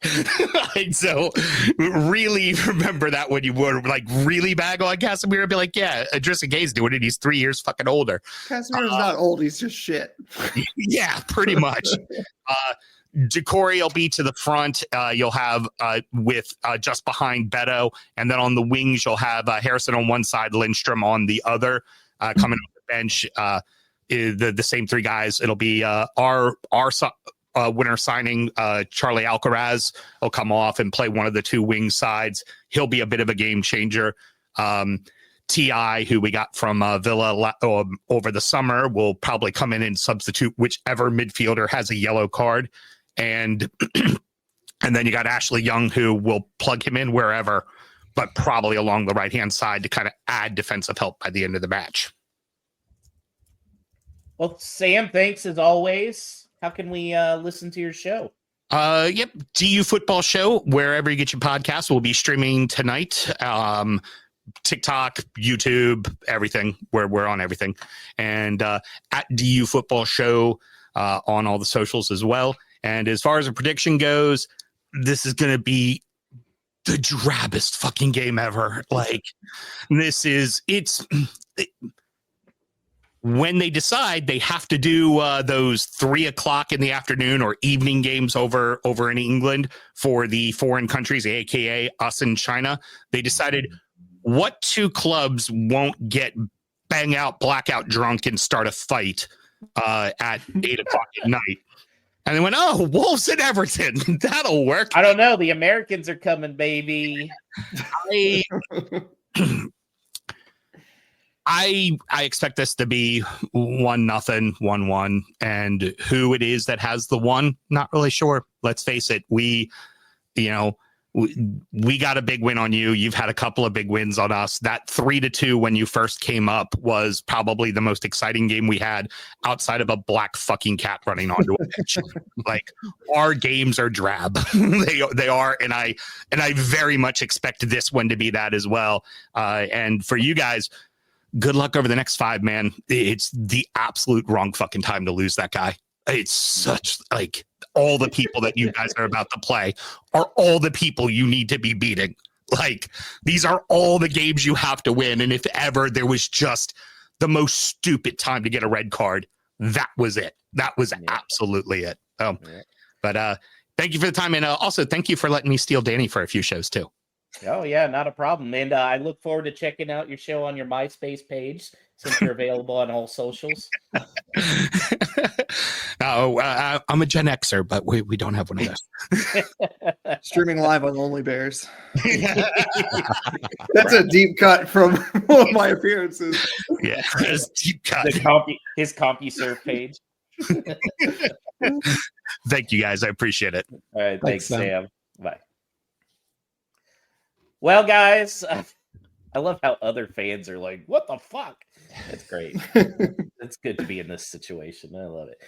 And so really remember that when you were like really bag on Casemiro, be like, yeah, Idrissa Gueye's doing it. He's 3 years fucking older. Casemiro's not old. He's just shit. Yeah, pretty much. Decore will be to the front. You'll have with just behind Beto. And then on the wings, you'll have Harrison on one side, Lindstrom on the other, coming off the bench. The same 3 guys. It'll be our winter signing, Charlie Alcaraz will come off and play one of the 2 wing sides. He'll be a bit of a game changer. T.I., who we got from Villa over the summer, will probably come in and substitute whichever midfielder has a yellow card. And then you got Ashley Young, who will plug him in wherever, but probably along the right-hand side to kind of add defensive help by the end of the match. Well, Sam, thanks as always. How can we listen to your show? Yep, DU Football Show, wherever you get your podcasts. We'll be streaming tonight. TikTok, YouTube, everything. We're on everything. And at DU Football Show on all the socials as well. And as far as a prediction goes, this is going to be the drabbest fucking game ever. Like, when they decide they have to do those 3:00 in the afternoon or evening games over in England for the foreign countries, aka us and China, they decided what 2 clubs won't get bang out, blackout drunk and start a fight at 8:00 at night. And they went, oh, Wolves and Everton. That'll work. I don't know. The Americans are coming, baby. I expect this to be 1-0, 1-1. And who it is that has the 1, not really sure. Let's face it. We got a big win on you. You've had a couple of big wins on us. That 3-2 when you first came up was probably the most exciting game we had outside of a black fucking cat running onto a pitch. Like, our games are drab. They are, and I very much expect this one to be that as well. And for you guys, good luck over the next 5, man. It's the absolute wrong fucking time to lose that guy. It's such like all the people that you guys are about to play are all the people you need to be beating. Like, these are all the games you have to win. And if ever there was just the most stupid time to get a red card, that was it. That was absolutely it. But thank you for the time. And also thank you for letting me steal Danny for a few shows too. Oh, yeah, not a problem. And I look forward to checking out your show on your MySpace page since you're available on all socials. I'm a Gen Xer, but we don't have one of those. Streaming live on Lonely Bears. That's a deep cut from one of my appearances. Yeah, it's deep cut. His CompuServe page. Thank you, guys. I appreciate it. All right, thanks, Sam. Sam. Bye. Well, guys, I love how other fans are like, what the fuck? That's great. It's good to be in this situation. I love it.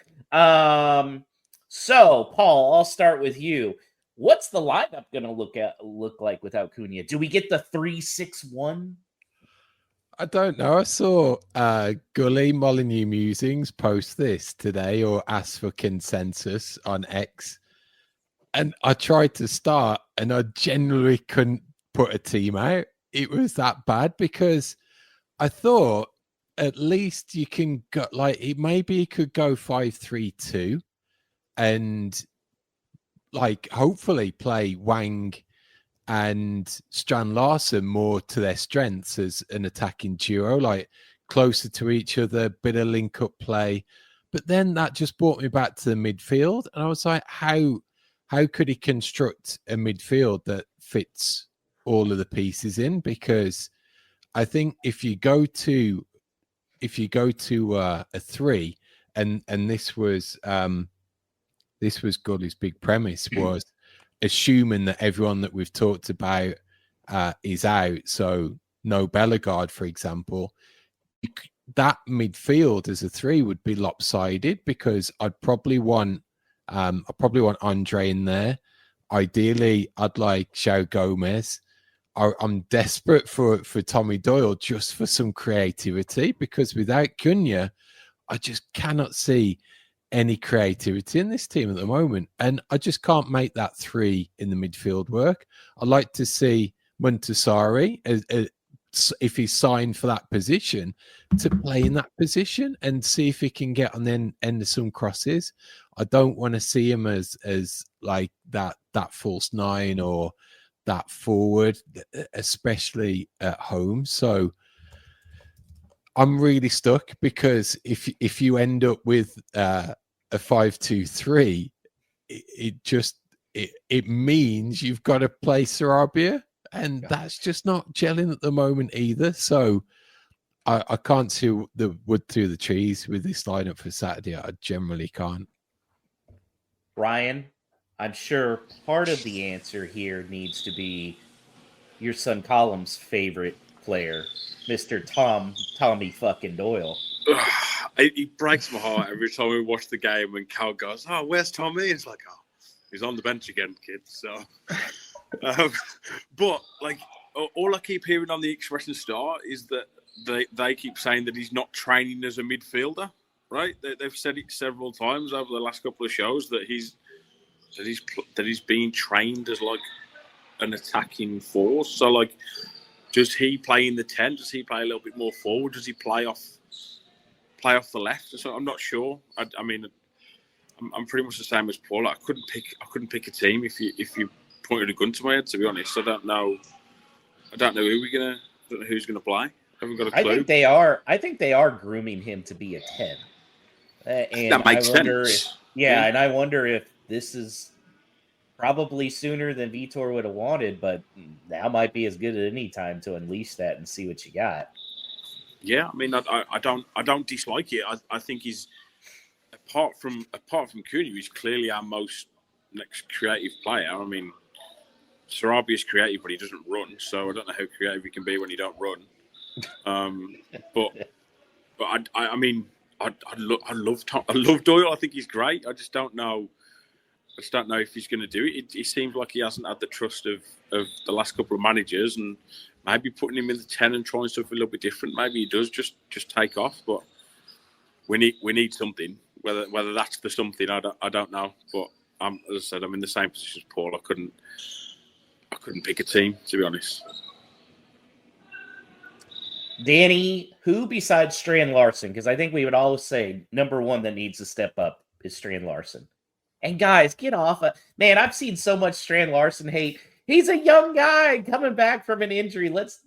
So, Paul, I'll start with you. What's the lineup going to look like without Cunha? Do we get the 3-6-1? I don't know. I saw Gully Molyneux Musings post this today or ask for consensus on X. And I tried to start and I generally couldn't put a team out. It was that bad because I thought at least you can go like it. Maybe you could go 5-3-2 and like hopefully play Wang and Strand Larson more to their strengths as an attacking duo, like closer to each other, bit of link up play. But then that just brought me back to the midfield, and I was like, how could he construct a midfield that fits all of the pieces in? Because I think if you go to a 3, and this was Gully's big premise was assuming that everyone that we've talked about is out, so no Bellegarde, for example, that midfield as a 3 would be lopsided because I'd probably want Andre in there. Ideally, I'd like João Gomez. I'm desperate for Tommy Doyle just for some creativity because without Cunha, I just cannot see any creativity in this team at the moment. And I just can't make that 3 in the midfield work. I'd like to see Montessori, if he's signed for that position, to play in that position and see if he can get on the end of some crosses. I don't want to see him as like that false 9 or that forward, especially at home. So I'm really stuck because if you end up with a 5-2-3, it means you've got to play Sarabia, and that's just not gelling at the moment either. So I can't see the wood through the trees with this lineup for Saturday. I generally can't. Ryan, I'm sure part of the answer here needs to be your son Column's favorite player, Mr. Tommy fucking Doyle. It breaks my heart every time we watch the game when Cal goes, "Oh, where's Tommy?" It's like, "Oh, he's on the bench again, kid." So, but like, all I keep hearing on the Expression Star is that they keep saying that he's not training as a midfielder. Right? They've said it several times over the last couple of shows that he's being trained as like an attacking force. So like, does he play in the 10? Does he play a little bit more forward? Does he play off the left? So I'm not sure. I mean, I'm pretty much the same as Paul. I couldn't pick a team if you pointed a gun to my head. To be honest, I don't know who's gonna play. I haven't got a clue. I think they are grooming him to be a 10. And that makes sense. And I wonder if this is probably sooner than Vitor would have wanted, but now might be as good at any time to unleash that and see what you got. Yeah, I mean, I don't dislike it. I think he's apart from Cunha, he's clearly our most next creative player. I mean, Sarabia is creative, but he doesn't run, so I don't know how creative he can be when he don't run. But I mean, I love Doyle. I think he's great. I just don't know if he's going to do it. It seems like he hasn't had the trust of the last couple of managers, and maybe putting him in the 10 and trying something a little bit different. Maybe he does just take off. But we need something. Whether that's the something, I don't know. But as I said, I'm in the same position as Paul. I couldn't pick a team, to be honest. Danny, who besides Strand Larson, because I think we would always say number one that needs to step up is Strand Larson. And guys, get off. Man, I've seen so much Strand Larson hate. He's a young guy coming back from an injury. Let's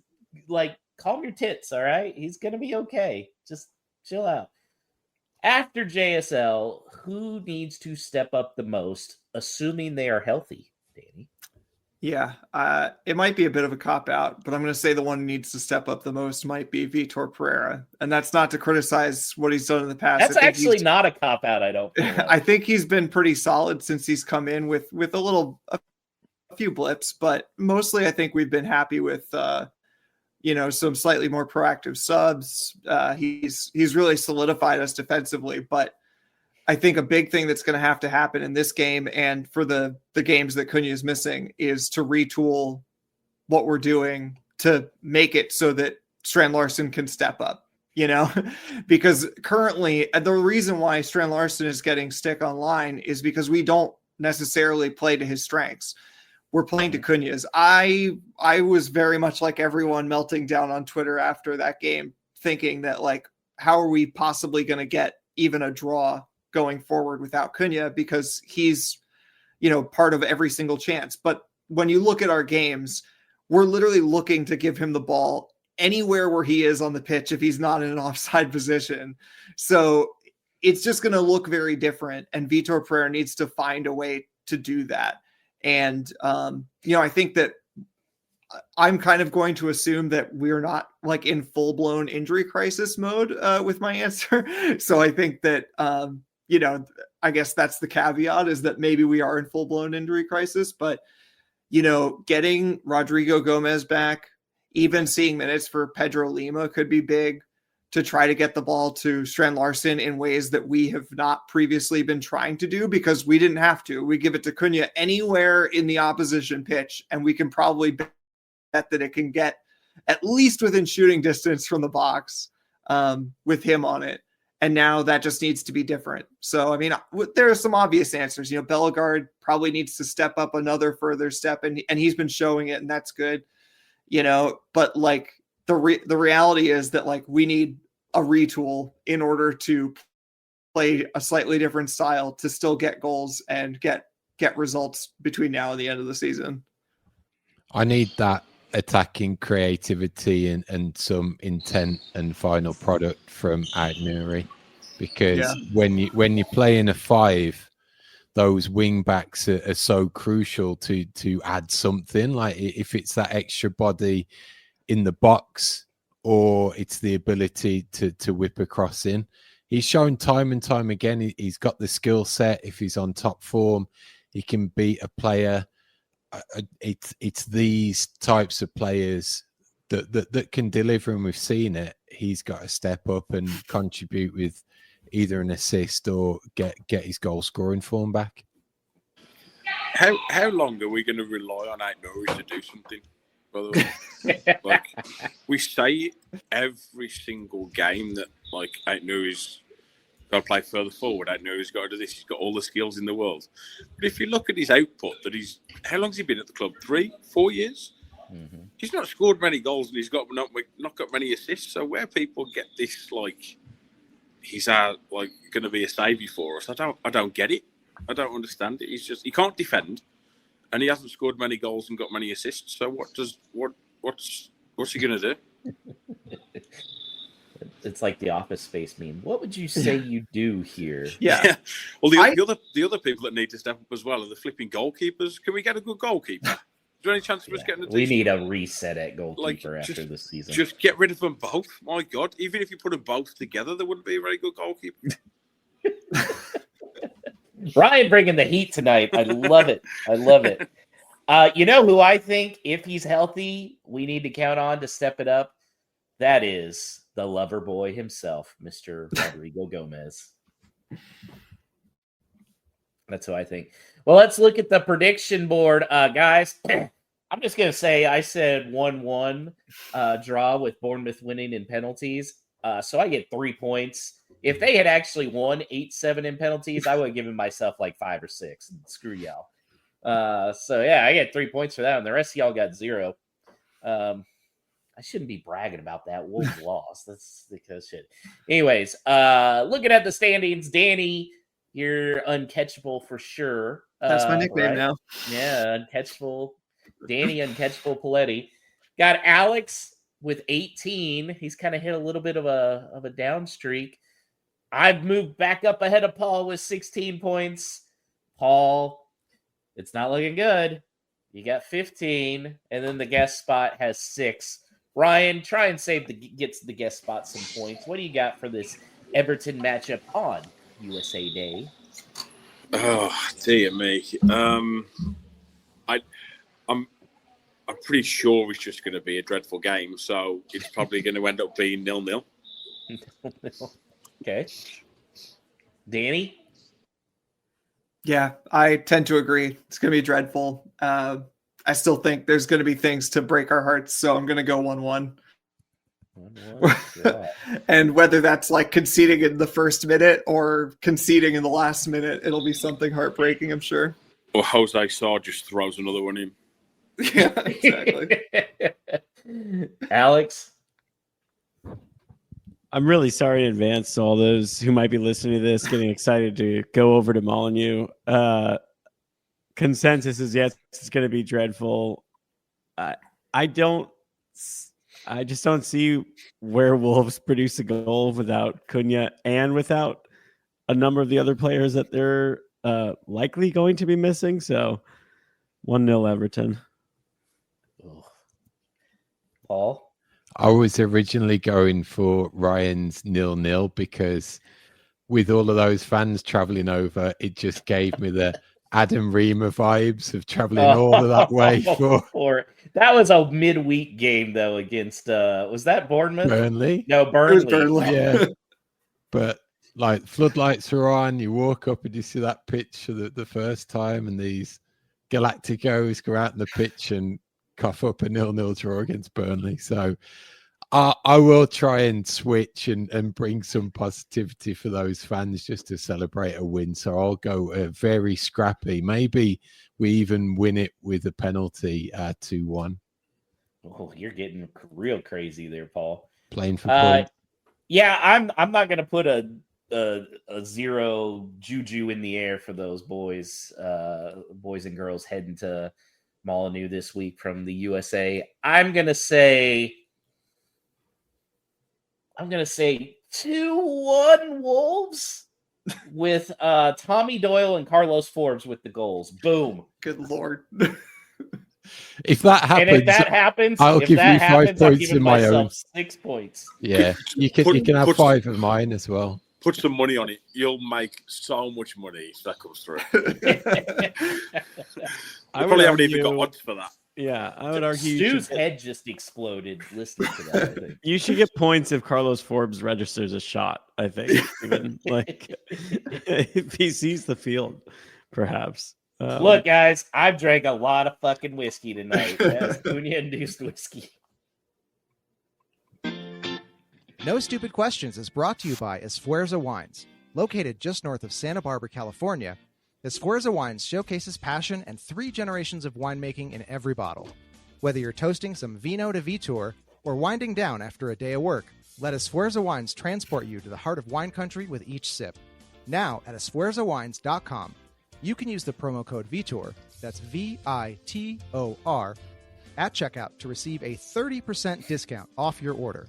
calm your tits, all right? He's going to be okay. Just chill out. After JSL, who needs to step up the most, assuming they are healthy, Danny? Yeah, it might be a bit of a cop-out, but I'm going to say the one who needs to step up the most might be Vitor Pereira. And that's not to criticize what he's done in the past. That's actually not a cop-out, I don't think. I think he's been pretty solid since he's come in with a few blips, but mostly I think we've been happy with, some slightly more proactive subs. He's really solidified us defensively, but I think a big thing that's going to have to happen in this game and for the games that Cunha is missing is to retool what we're doing to make it so that Strand Larson can step up, because currently the reason why Strand Larson is getting stick online is because we don't necessarily play to his strengths. We're playing to Cunha's. I was very much like everyone melting down on Twitter after that game, thinking that how are we possibly going to get even a draw going forward without Cunha, because he's, part of every single chance. But when you look at our games, we're literally looking to give him the ball anywhere where he is on the pitch if he's not in an offside position. So it's just going to look very different. And Vitor Pereira needs to find a way to do that. And, I think that I'm kind of going to assume that we're not in full blown injury crisis mode with my answer. So I think that, I guess that's the caveat, is that maybe we are in full blown injury crisis, but, getting Rodrigo Gomez back, even seeing minutes for Pedro Lima could be big to try to get the ball to Strand Larson in ways that we have not previously been trying to do, because we didn't have to. We give it to Cunha anywhere in the opposition pitch, and we can probably bet that it can get at least within shooting distance from the box with him on it. And now that just needs to be different. So, there are some obvious answers. Bellegarde probably needs to step up another further step, and he's been showing it, and that's good. But the reality is that we need a retool in order to play a slightly different style to still get goals and get results between now and the end of the season. I need that attacking creativity and some intent and final product from Aït-Nouri, because when you play in a 5, those wing backs are so crucial to add something. If it's that extra body in the box, or it's the ability to whip across in. He's shown time and time again he's got the skill set. If he's on top form, he can beat a player. It's these types of players that can deliver, and we've seen it. He's got to step up and contribute with either an assist or get his goal scoring form back. How long are we going to rely on Aït-Nouri to do something? By the way, we say every single game that Aït-Nouri's got to play further forward. Aït-Nouri's got to do this. He's got all the skills in the world. But if you look at his output, how long's he been at the club? 3-4 years. Mm-hmm. He's not scored many goals, and he's not got many assists. So where people get this he's going to be a saviour for us, I don't get it. I don't understand it. He can't defend, and he hasn't scored many goals and got many assists. So what's he going to do? It's like the Office Space meme. What would you say you do here? Yeah. Well, the other people that need to step up as well are the flipping goalkeepers. Can we get a good goalkeeper? Is there any chance of us getting a decent? We need a reset at goalkeeper after this season. Just get rid of them both. My God, even if you put them both together, there wouldn't be a very good goalkeeper. Brian bringing the heat tonight. I love it. You know who I think, if he's healthy, we need to count on to step it up? That is the lover boy himself, Mr. Rodrigo Gomez. That's who I think. Well, let's look at the prediction board, guys. I'm just going to say I said 1-1 draw with Bournemouth winning in penalties. So I get 3 points. If they had actually won 8-7 in penalties, I would have given myself 5 or 6. Screw y'all. So, yeah, I get 3 points for that, and the rest of y'all got 0. I I shouldn't be bragging about that. Wolves lost. That's because shit. Anyways, looking at the standings, Danny, you're uncatchable for sure. That's my nickname right? now. Yeah, uncatchable. Danny, uncatchable Paletti. Got Alex with 18. He's kind of hit a little bit of a down streak. I've moved back up ahead of Paul with 16 points. Paul, it's not looking good. You got 15, and then the guest spot has 6. Ryan, try and gets the guest spot some points. What do you got for this Everton matchup on USA Day? Oh dear me. I'm pretty sure it's just going to be a dreadful game, so it's probably going to end up being 0-0. Okay. Danny? Yeah, I tend to agree. It's going to be dreadful. I still think there's going to be things to break our hearts, so I'm going to go 1-1. And whether that's like conceding in the first minute or conceding in the last minute, it'll be something heartbreaking, I'm sure. Or Jose Sarr just throws another one in. Yeah, exactly. Alex? I'm really sorry in advance to all those who might be listening to this, getting excited to go over to Molyneux. Consensus is yes, it's going to be dreadful. I just don't see where Wolves produce a goal without Cunha and without a number of the other players that they're likely going to be missing. So 1-0 Everton. Ugh. Paul? I was originally going for Ryan's 0-0 because with all of those fans traveling over, it just gave me the Adam Reamer vibes of traveling all of that way for that was a midweek game though against was that Bournemouth? Burnley. No, Burnley. It was Burnley. Yeah. But like floodlights are on, you walk up and you see that pitch for the first time, and these Galacticos go out in the pitch and cough up a 0-0 draw against Burnley. So I will try and switch and bring some positivity for those fans just to celebrate a win. So I'll go very scrappy. Maybe we even win it with a penalty 2-1. Oh, you're getting real crazy there, Paul. Playing for points. Yeah, I'm not gonna put a 0 juju in the air for those boys and girls heading to Molyneux this week from the USA. I'm gonna say 2-1 Wolves with Tommy Doyle and Carlos Forbes with the goals. Boom. Good Lord. If that happens, I'll give you 5 points in my own. 6 points. Yeah, you can have 5 of mine as well. Put some money on it. You'll make so much money if that comes through. I probably haven't even got odds for that. Yeah, I would argue Stu's head just exploded listening to that. I think. You should get points if Carlos Forbes registers a shot, I think. Even like if he sees the field, perhaps. Look, guys, I've drank a lot of fucking whiskey tonight. That's Cunha-induced whiskey. No Stupid Questions is brought to you by Esfuerzo Wines. Located just north of Santa Barbara, California, Esfuerzo Wines showcases passion and 3 generations of winemaking in every bottle. Whether you're toasting some Vino de Vitor or winding down after a day of work, let Esfuerzo Wines transport you to the heart of wine country with each sip. Now at esfuerzowines.com, you can use the promo code VITOR, that's VITOR, at checkout to receive a 30% discount off your order.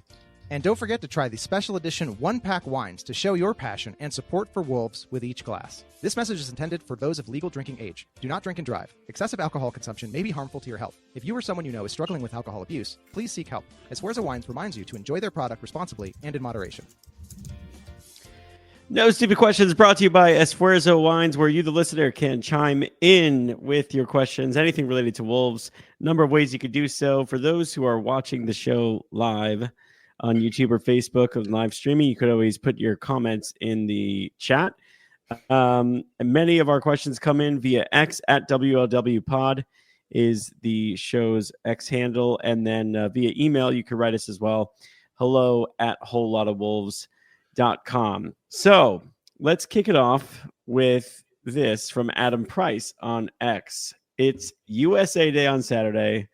And don't forget to try the special edition 1-pack wines to show your passion and support for Wolves with each glass. This message is intended for those of legal drinking age. Do not drink and drive. Excessive alcohol consumption may be harmful to your health. If you or someone you know is struggling with alcohol abuse, please seek help. Esfuerzo Wines reminds you to enjoy their product responsibly and in moderation. No Stupid Questions brought to you by Esfuerzo Wines, where you, the listener, can chime in with your questions, anything related to Wolves. Number of ways you could do so. For those who are watching the show live on YouTube or Facebook of live streaming, you could always put your comments in the chat. Many of our questions come in via X at WLW Pod is the show's X handle. And then via email, you can write us as well. Hello at wholelotofwolves.com. So let's kick it off with this from Adam Price on X. It's USA Day on Saturday.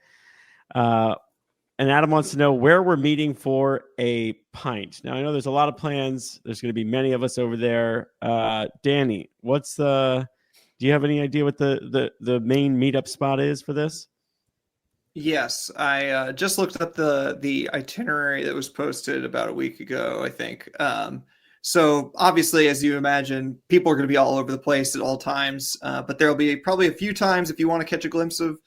And Adam wants to know where we're meeting for a pint. Now, I know there's a lot of plans. There's going to be many of us over there. Danny, do you have any idea what the main meetup spot is for this? Yes, I just looked up the itinerary that was posted about a week ago, I think. So obviously, as you imagine, people are going to be all over the place at all times, but there'll be probably a few times if you want to catch a glimpse of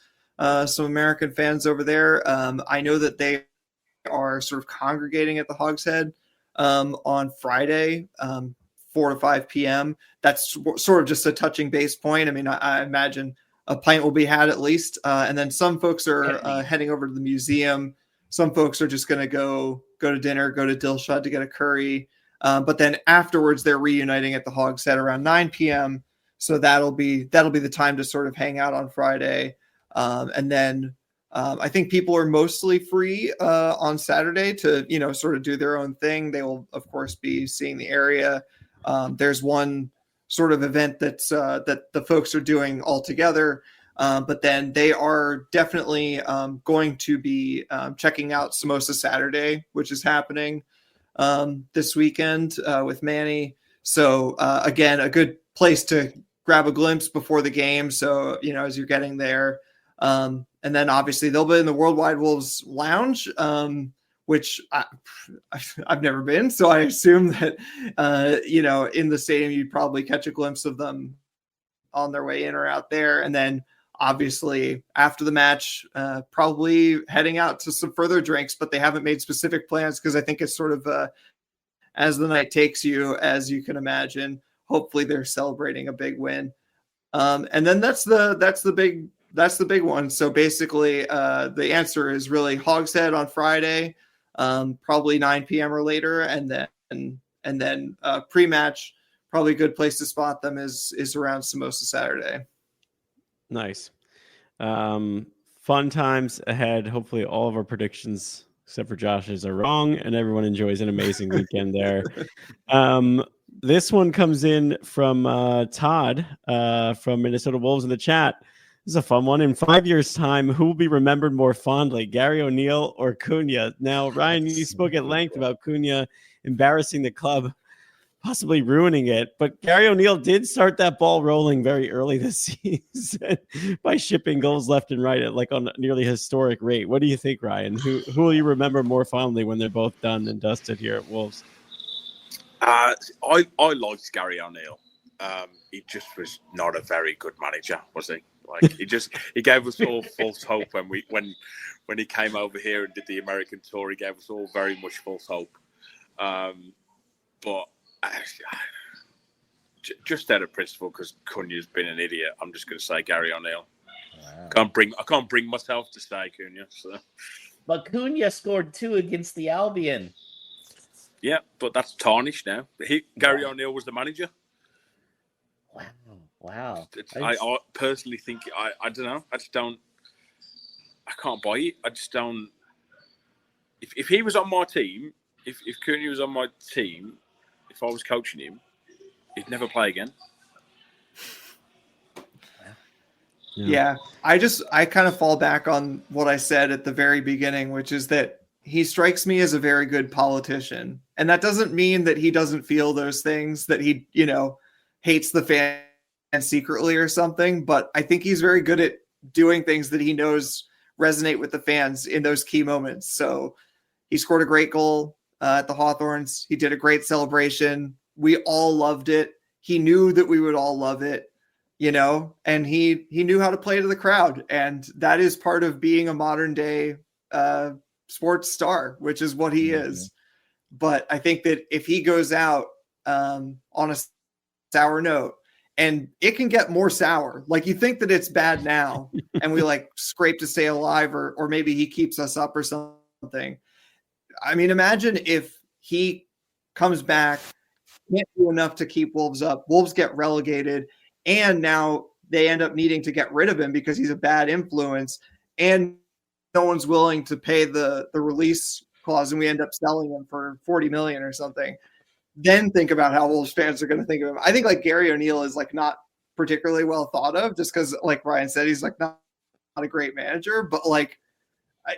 some American fans over there. I know that they are sort of congregating at the Hog's Head on Friday, 4 to 5 p.m. That's sort of just a touching base point. I mean, I imagine a pint will be had at least. And then some folks are heading over to the museum. Some folks are just going to go to dinner, go to Dilshad to get a curry. But then afterwards, they're reuniting at the Hog's Head around 9 p.m. So that'll be the time to sort of hang out on Friday. And then I think people are mostly free on Saturday to, sort of do their own thing. They will, of course, be seeing the area. There's one sort of event that the folks are doing all together. But then they are definitely going to be checking out Samosa Saturday, which is happening this weekend with Manny. So again, a good place to grab a glimpse before the game. So, as you're getting there. And then obviously they'll be in the Worldwide Wolves Lounge, which I've never been. So I assume that, in the stadium, you'd probably catch a glimpse of them on their way in or out there. And then obviously after the match, probably heading out to some further drinks, but they haven't made specific plans because I think it's sort of as the night takes you, as you can imagine. Hopefully they're celebrating a big win. And then that's the big one. So basically the answer is really Hog's Head on Friday, probably 9 p.m. or later. And then pre-match, probably a good place to spot them is around Samosa Saturday. Nice. Fun times ahead. Hopefully all of our predictions, except for Josh's, are wrong and everyone enjoys an amazing weekend there. This one comes in from Todd from Minnesota Wolves in the chat. This is a fun one. In 5 years' time, who will be remembered more fondly, Gary O'Neill or Cunha? Now, Ryan, you spoke at length about Cunha embarrassing the club, possibly ruining it. But Gary O'Neill did start that ball rolling very early this season by shipping goals left and right at on a nearly historic rate. What do you think, Ryan? Who will you remember more fondly when they're both done and dusted here at Wolves? I liked Gary O'Neill. He just was not a very good manager, was he? He gave us all false hope when he came over here and did the American tour. He gave us all very much false hope. But just out of principle, because Cunha's been an idiot, I'm just going to say Gary O'Neill. Wow. I can't bring myself to say Cunha. So. But Cunha scored 2 against the Albion. Yeah, but that's tarnished now. Gary O'Neill was the manager. Wow. I personally think I don't know. I can't buy it. I just don't. If he was on my team, if Cunha was on my team, if I was coaching him, he'd never play again. Yeah. I kind of fall back on what I said at the very beginning, which is that he strikes me as a very good politician. And that doesn't mean that he doesn't feel those things, that he, hates the fans secretly or something. But I think he's very good at doing things that he knows resonate with the fans in those key moments. So he scored a great goal at the Hawthorns. He did a great celebration. We all loved it. He knew that we would all love it, and he knew how to play to the crowd. And that is part of being a modern day sports star, which is what he is. But I think that if he goes out on a sour note, and it can get more sour, you think that it's bad now and we scrape to stay alive, or maybe he keeps us up or something. I mean, imagine if he comes back, can't do enough to keep Wolves up. Wolves get relegated, and now they end up needing to get rid of him because he's a bad influence, and no one's willing to pay the release clause, and we end up selling him for $40 million or something. Then think about how Wolves fans are going to think of him. I think Gary O'Neill is not particularly well thought of, just because, like Ryan said, he's not a great manager, but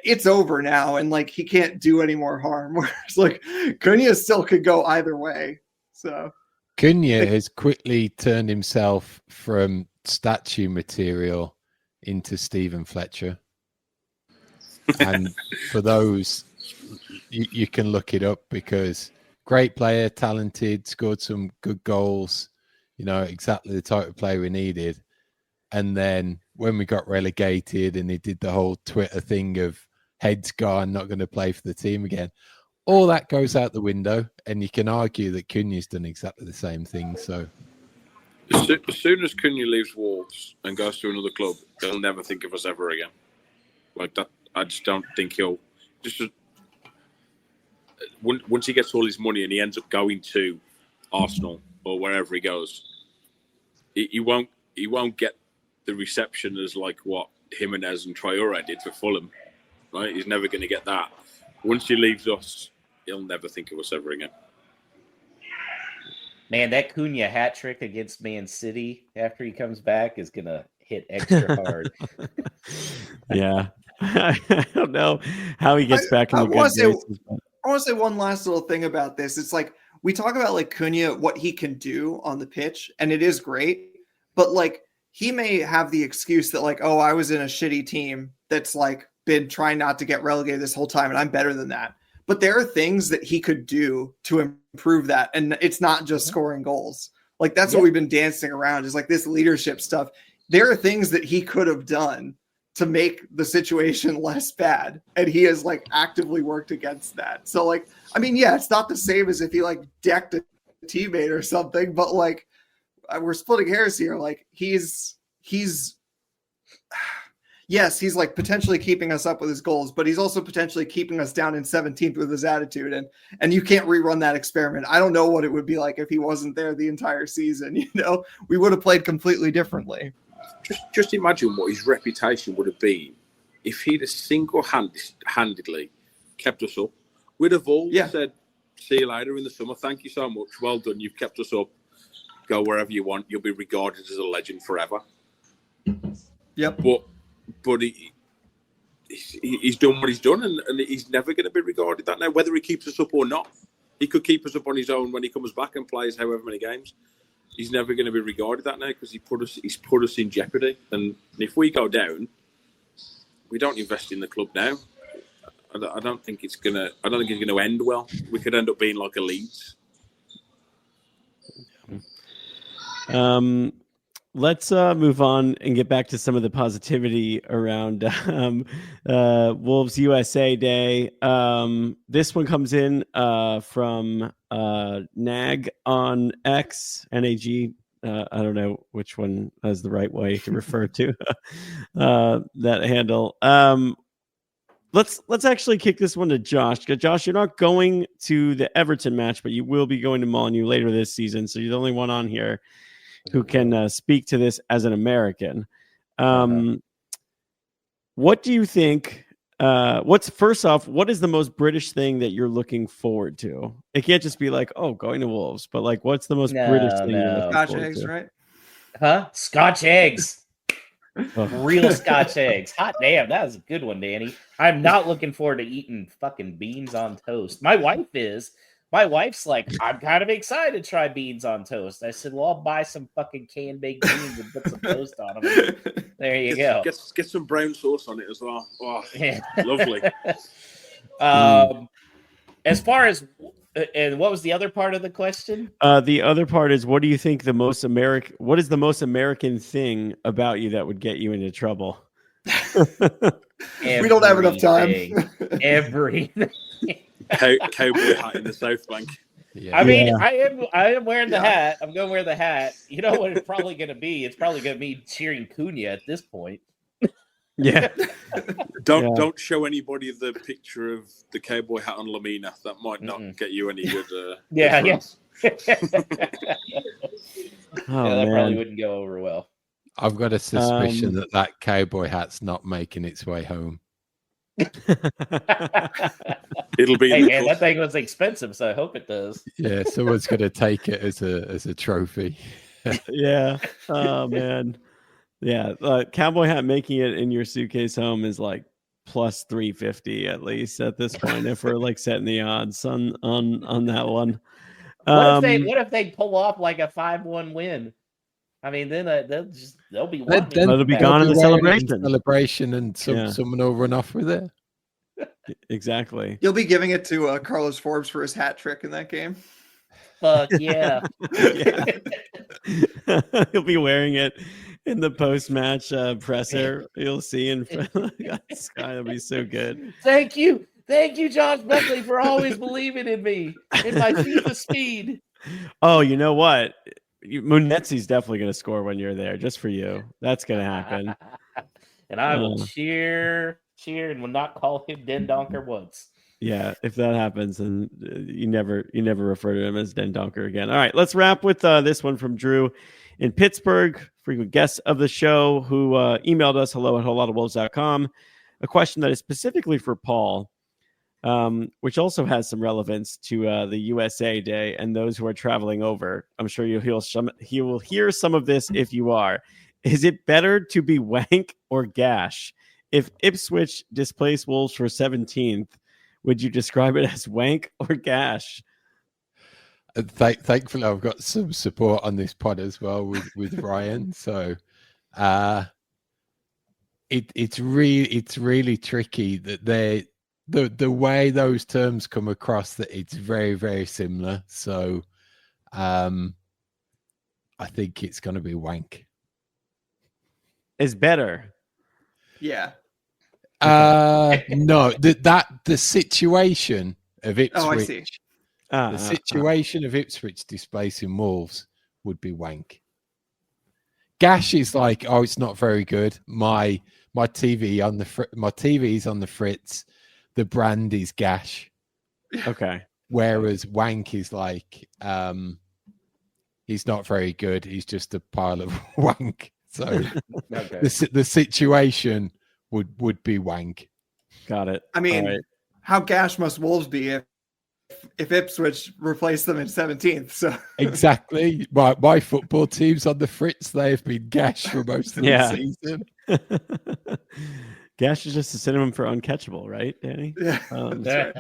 it's over now, and like he can't do any more harm. Whereas like Cunha still could go either way. So Cunha has quickly turned himself from statue material into Stephen Fletcher. And for those, you can look it up, because great player, talented, scored some good goals, exactly the type of player we needed. And then when we got relegated and he did the whole Twitter thing of head's gone, not going to play for the team again, all that goes out the window. And you can argue that Cunha's done exactly the same thing. So as soon as Cunha leaves Wolves and goes to another club, they'll never think of us ever again. Like that, I just don't think he'll just once he gets all his money and he ends up going to Arsenal or wherever he goes, he won't get the reception as like what Jimenez and Traore did for Fulham, right? He's never going to get that. Once he leaves us, he'll never think of us ever again. Man, that Cunha hat trick against Man City after he comes back is going to hit extra hard. Yeah. I don't know how he gets back in the good graces. I want to say one last little thing about this. It's like we talk about like Cunha, what he can do on the pitch, and it is great, but like he may have the excuse that like, oh, I was in a shitty team that's like been trying not to get relegated this whole time, and I'm better than that. But there are things that he could do to improve that, and it's not just scoring goals. Like that's what we've been dancing around, is like this leadership stuff. There are things that he could have done to make the situation less bad, and he has like actively worked against that. So like, I mean, yeah, it's not the same as if he like decked a teammate or something, but like we're splitting hairs here. Like he's yes, he's like potentially keeping us up with his goals, but he's also potentially keeping us down in 17th with his attitude, and you can't rerun that experiment. I don't know what it would be like if he wasn't there the entire season. We would have played completely differently. Just imagine what his reputation would have been if he'd have single-handedly kept us up. We'd have all said, see you later in the summer. Thank you so much. Well done. You've kept us up. Go wherever you want. You'll be regarded as a legend forever. Yep. But he's done what he's done, and he's never going to be regarded that now, whether he keeps us up or not. He could keep us up on his own when he comes back and plays however many games. He's never going to be regarded that now because he's put us in jeopardy. And if we go down, we don't invest in the club now. I don't think it's going to end well. We could end up being like a Leeds. Let's move on and get back to some of the positivity around Wolves USA Day. This one comes in from Nag on X, NAG. I don't know which one is the right way to refer to that handle. Let's actually kick this one to Josh. Josh, you're not going to the Everton match, but you will be going to Molineux later this season, so you're the only one on here who can speak to this as an American. What do you think? First off, what is the most British thing that you're looking forward to? It can't just be like, oh, going to Wolves, but like, what's the most British thing? You're looking Scotch forward eggs, to? right? Huh? Scotch eggs. Real Scotch eggs. Hot damn, that was a good one, Danny. I'm not looking forward to eating fucking beans on toast. My wife is. My wife's like, I'm kind of excited to try beans on toast. I said, well, I'll buy some fucking canned baked beans and put some toast on them. There you go. Get some brown sauce on it as well. Oh, yeah. Lovely. As far as, and what was the other part of the question? The other part is, what do you think what is the most American thing about you that would get you into trouble? We don't have enough time. Everything. Cowboy hat in the South Bank. Yeah. I mean, I am wearing the hat. I'm going to wear the hat. You know what it's probably going to be? It's probably going to be cheering Cunha at this point. Yeah. Don't show anybody the picture of the cowboy hat on Lamina. That might not get you any good. Yes. That probably wouldn't go over well. I've got a suspicion that cowboy hat's not making its way home. It'll be. Hey man, that thing was expensive, so I hope it does. Yeah, someone's going to take it as a trophy. Yeah. Oh man. Yeah. Cowboy hat making it in your suitcase home is like plus 350 at least at this point if we're like setting the odds on that one. What if they pull off like a 5-1 win? I mean, then they'll be wanting. Then They'll be they'll gone in the wearing it celebration. Celebration, and Yeah. someone will run off with it. Exactly. You'll be giving it to Carlos Forbes for his hat trick in that game. Fuck yeah. He'll be wearing it in the post-match presser. You'll see in front of the sky. That'll be so good. Thank you, Josh Buckley, for always believing in me in my FIFA speed. Oh, you know what? Munetzi's definitely going to score when you're there, just for you. That's going to happen. And I will cheer, and will not call him Den Donker once. Yeah, if that happens, then you never refer to him as Den Donker again. All right, let's wrap with this one from Drew in Pittsburgh, frequent guest of the show, who emailed us hello@wholelotofwolves.com, a question that is specifically for Paul, which also has some relevance to the USA Day and those who are traveling over. I'm sure he will hear some of this if you are. Is it better to be wank or gash? If Ipswich displaced Wolves for 17th, would you describe it as wank or gash? Thankfully, I've got some support on this pod as well with Ryan. So it's really tricky that the way those terms come across, that it's very, very similar. So I think it's going to be wank. Is better. Yeah. No, the situation of Ipswich. Oh, I see. The situation of Ipswich displacing Wolves would be wank. Gash is like, oh, it's not very good. My TV on my TV's on the fritz. The brand is Gash. Okay. Whereas wank is like, he's not very good. He's just a pile of wank. So Okay. the situation would be wank. Got it. I mean, All right. how gash must Wolves be if Ipswich replaced them in 17th? So Exactly. My football team's on the fritz. They have been gash for most of the season. Gash is just a synonym for uncatchable, right, Danny? yeah, that's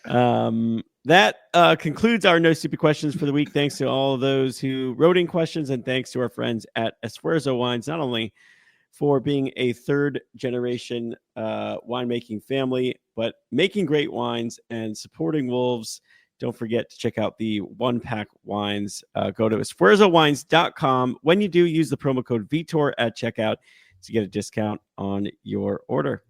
right. That concludes our No Stupid Questions for the week. Thanks to all of those who wrote in questions, and thanks to our friends at Esfuerzo Wines, not only for being a third generation winemaking family, but making great wines and supporting Wolves. Don't forget to check out the one pack wines. Go to esfuerzowines.com. When you do, use the promo code VITOR at checkout to get a discount on your order.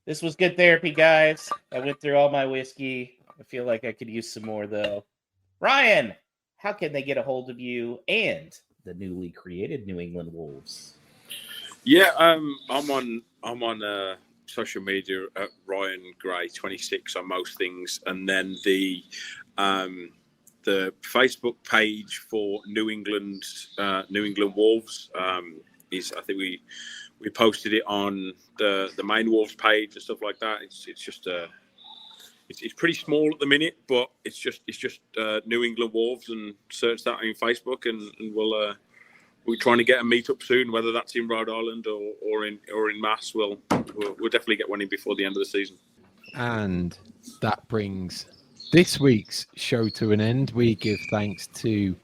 This was good therapy, guys. I went through all my whiskey. I feel like I could use some more, though. Ryan, how can they get a hold of you and the newly created New England Wolves? Yeah, I'm on social media at Ryan Gray 26 on most things, and then the Facebook page for New England Wolves is, I think we posted it on the main Wolves page and stuff like that. It's just it's pretty small at the minute, but it's just New England Wolves, and search that on Facebook, and we're trying to get a meetup soon, whether that's in Rhode Island or in Mass. We'll definitely get one in before the end of the season. And that brings this week's show to an end. We give thanks to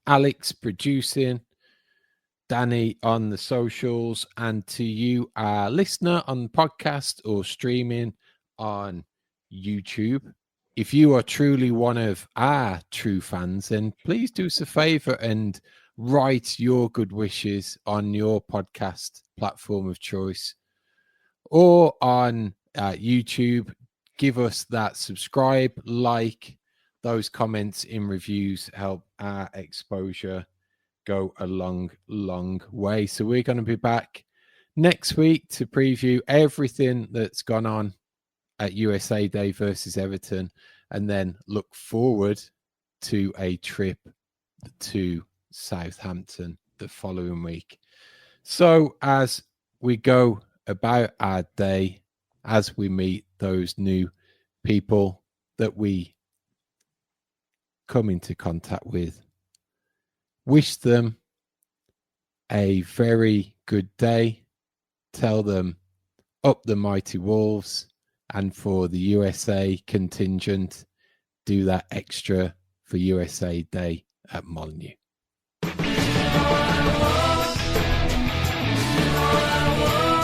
Alex producing, Danny on the socials, and to you, our listener on the podcast or streaming on YouTube. If you are truly one of our true fans, then please do us a favor and write your good wishes on your podcast platform of choice or on YouTube. Give us that subscribe, like. Those comments in reviews help our exposure go a long, long way. So we're going to be back next week to preview everything that's gone on at USA Day versus Everton, and then look forward to a trip to Southampton the following week. So as we go about our day, as we meet those new people that we come into contact with, wish them a very good day. tell them up the mighty Wolves, and for the USA contingent, do that extra for USA Day at Molyneux. You know I was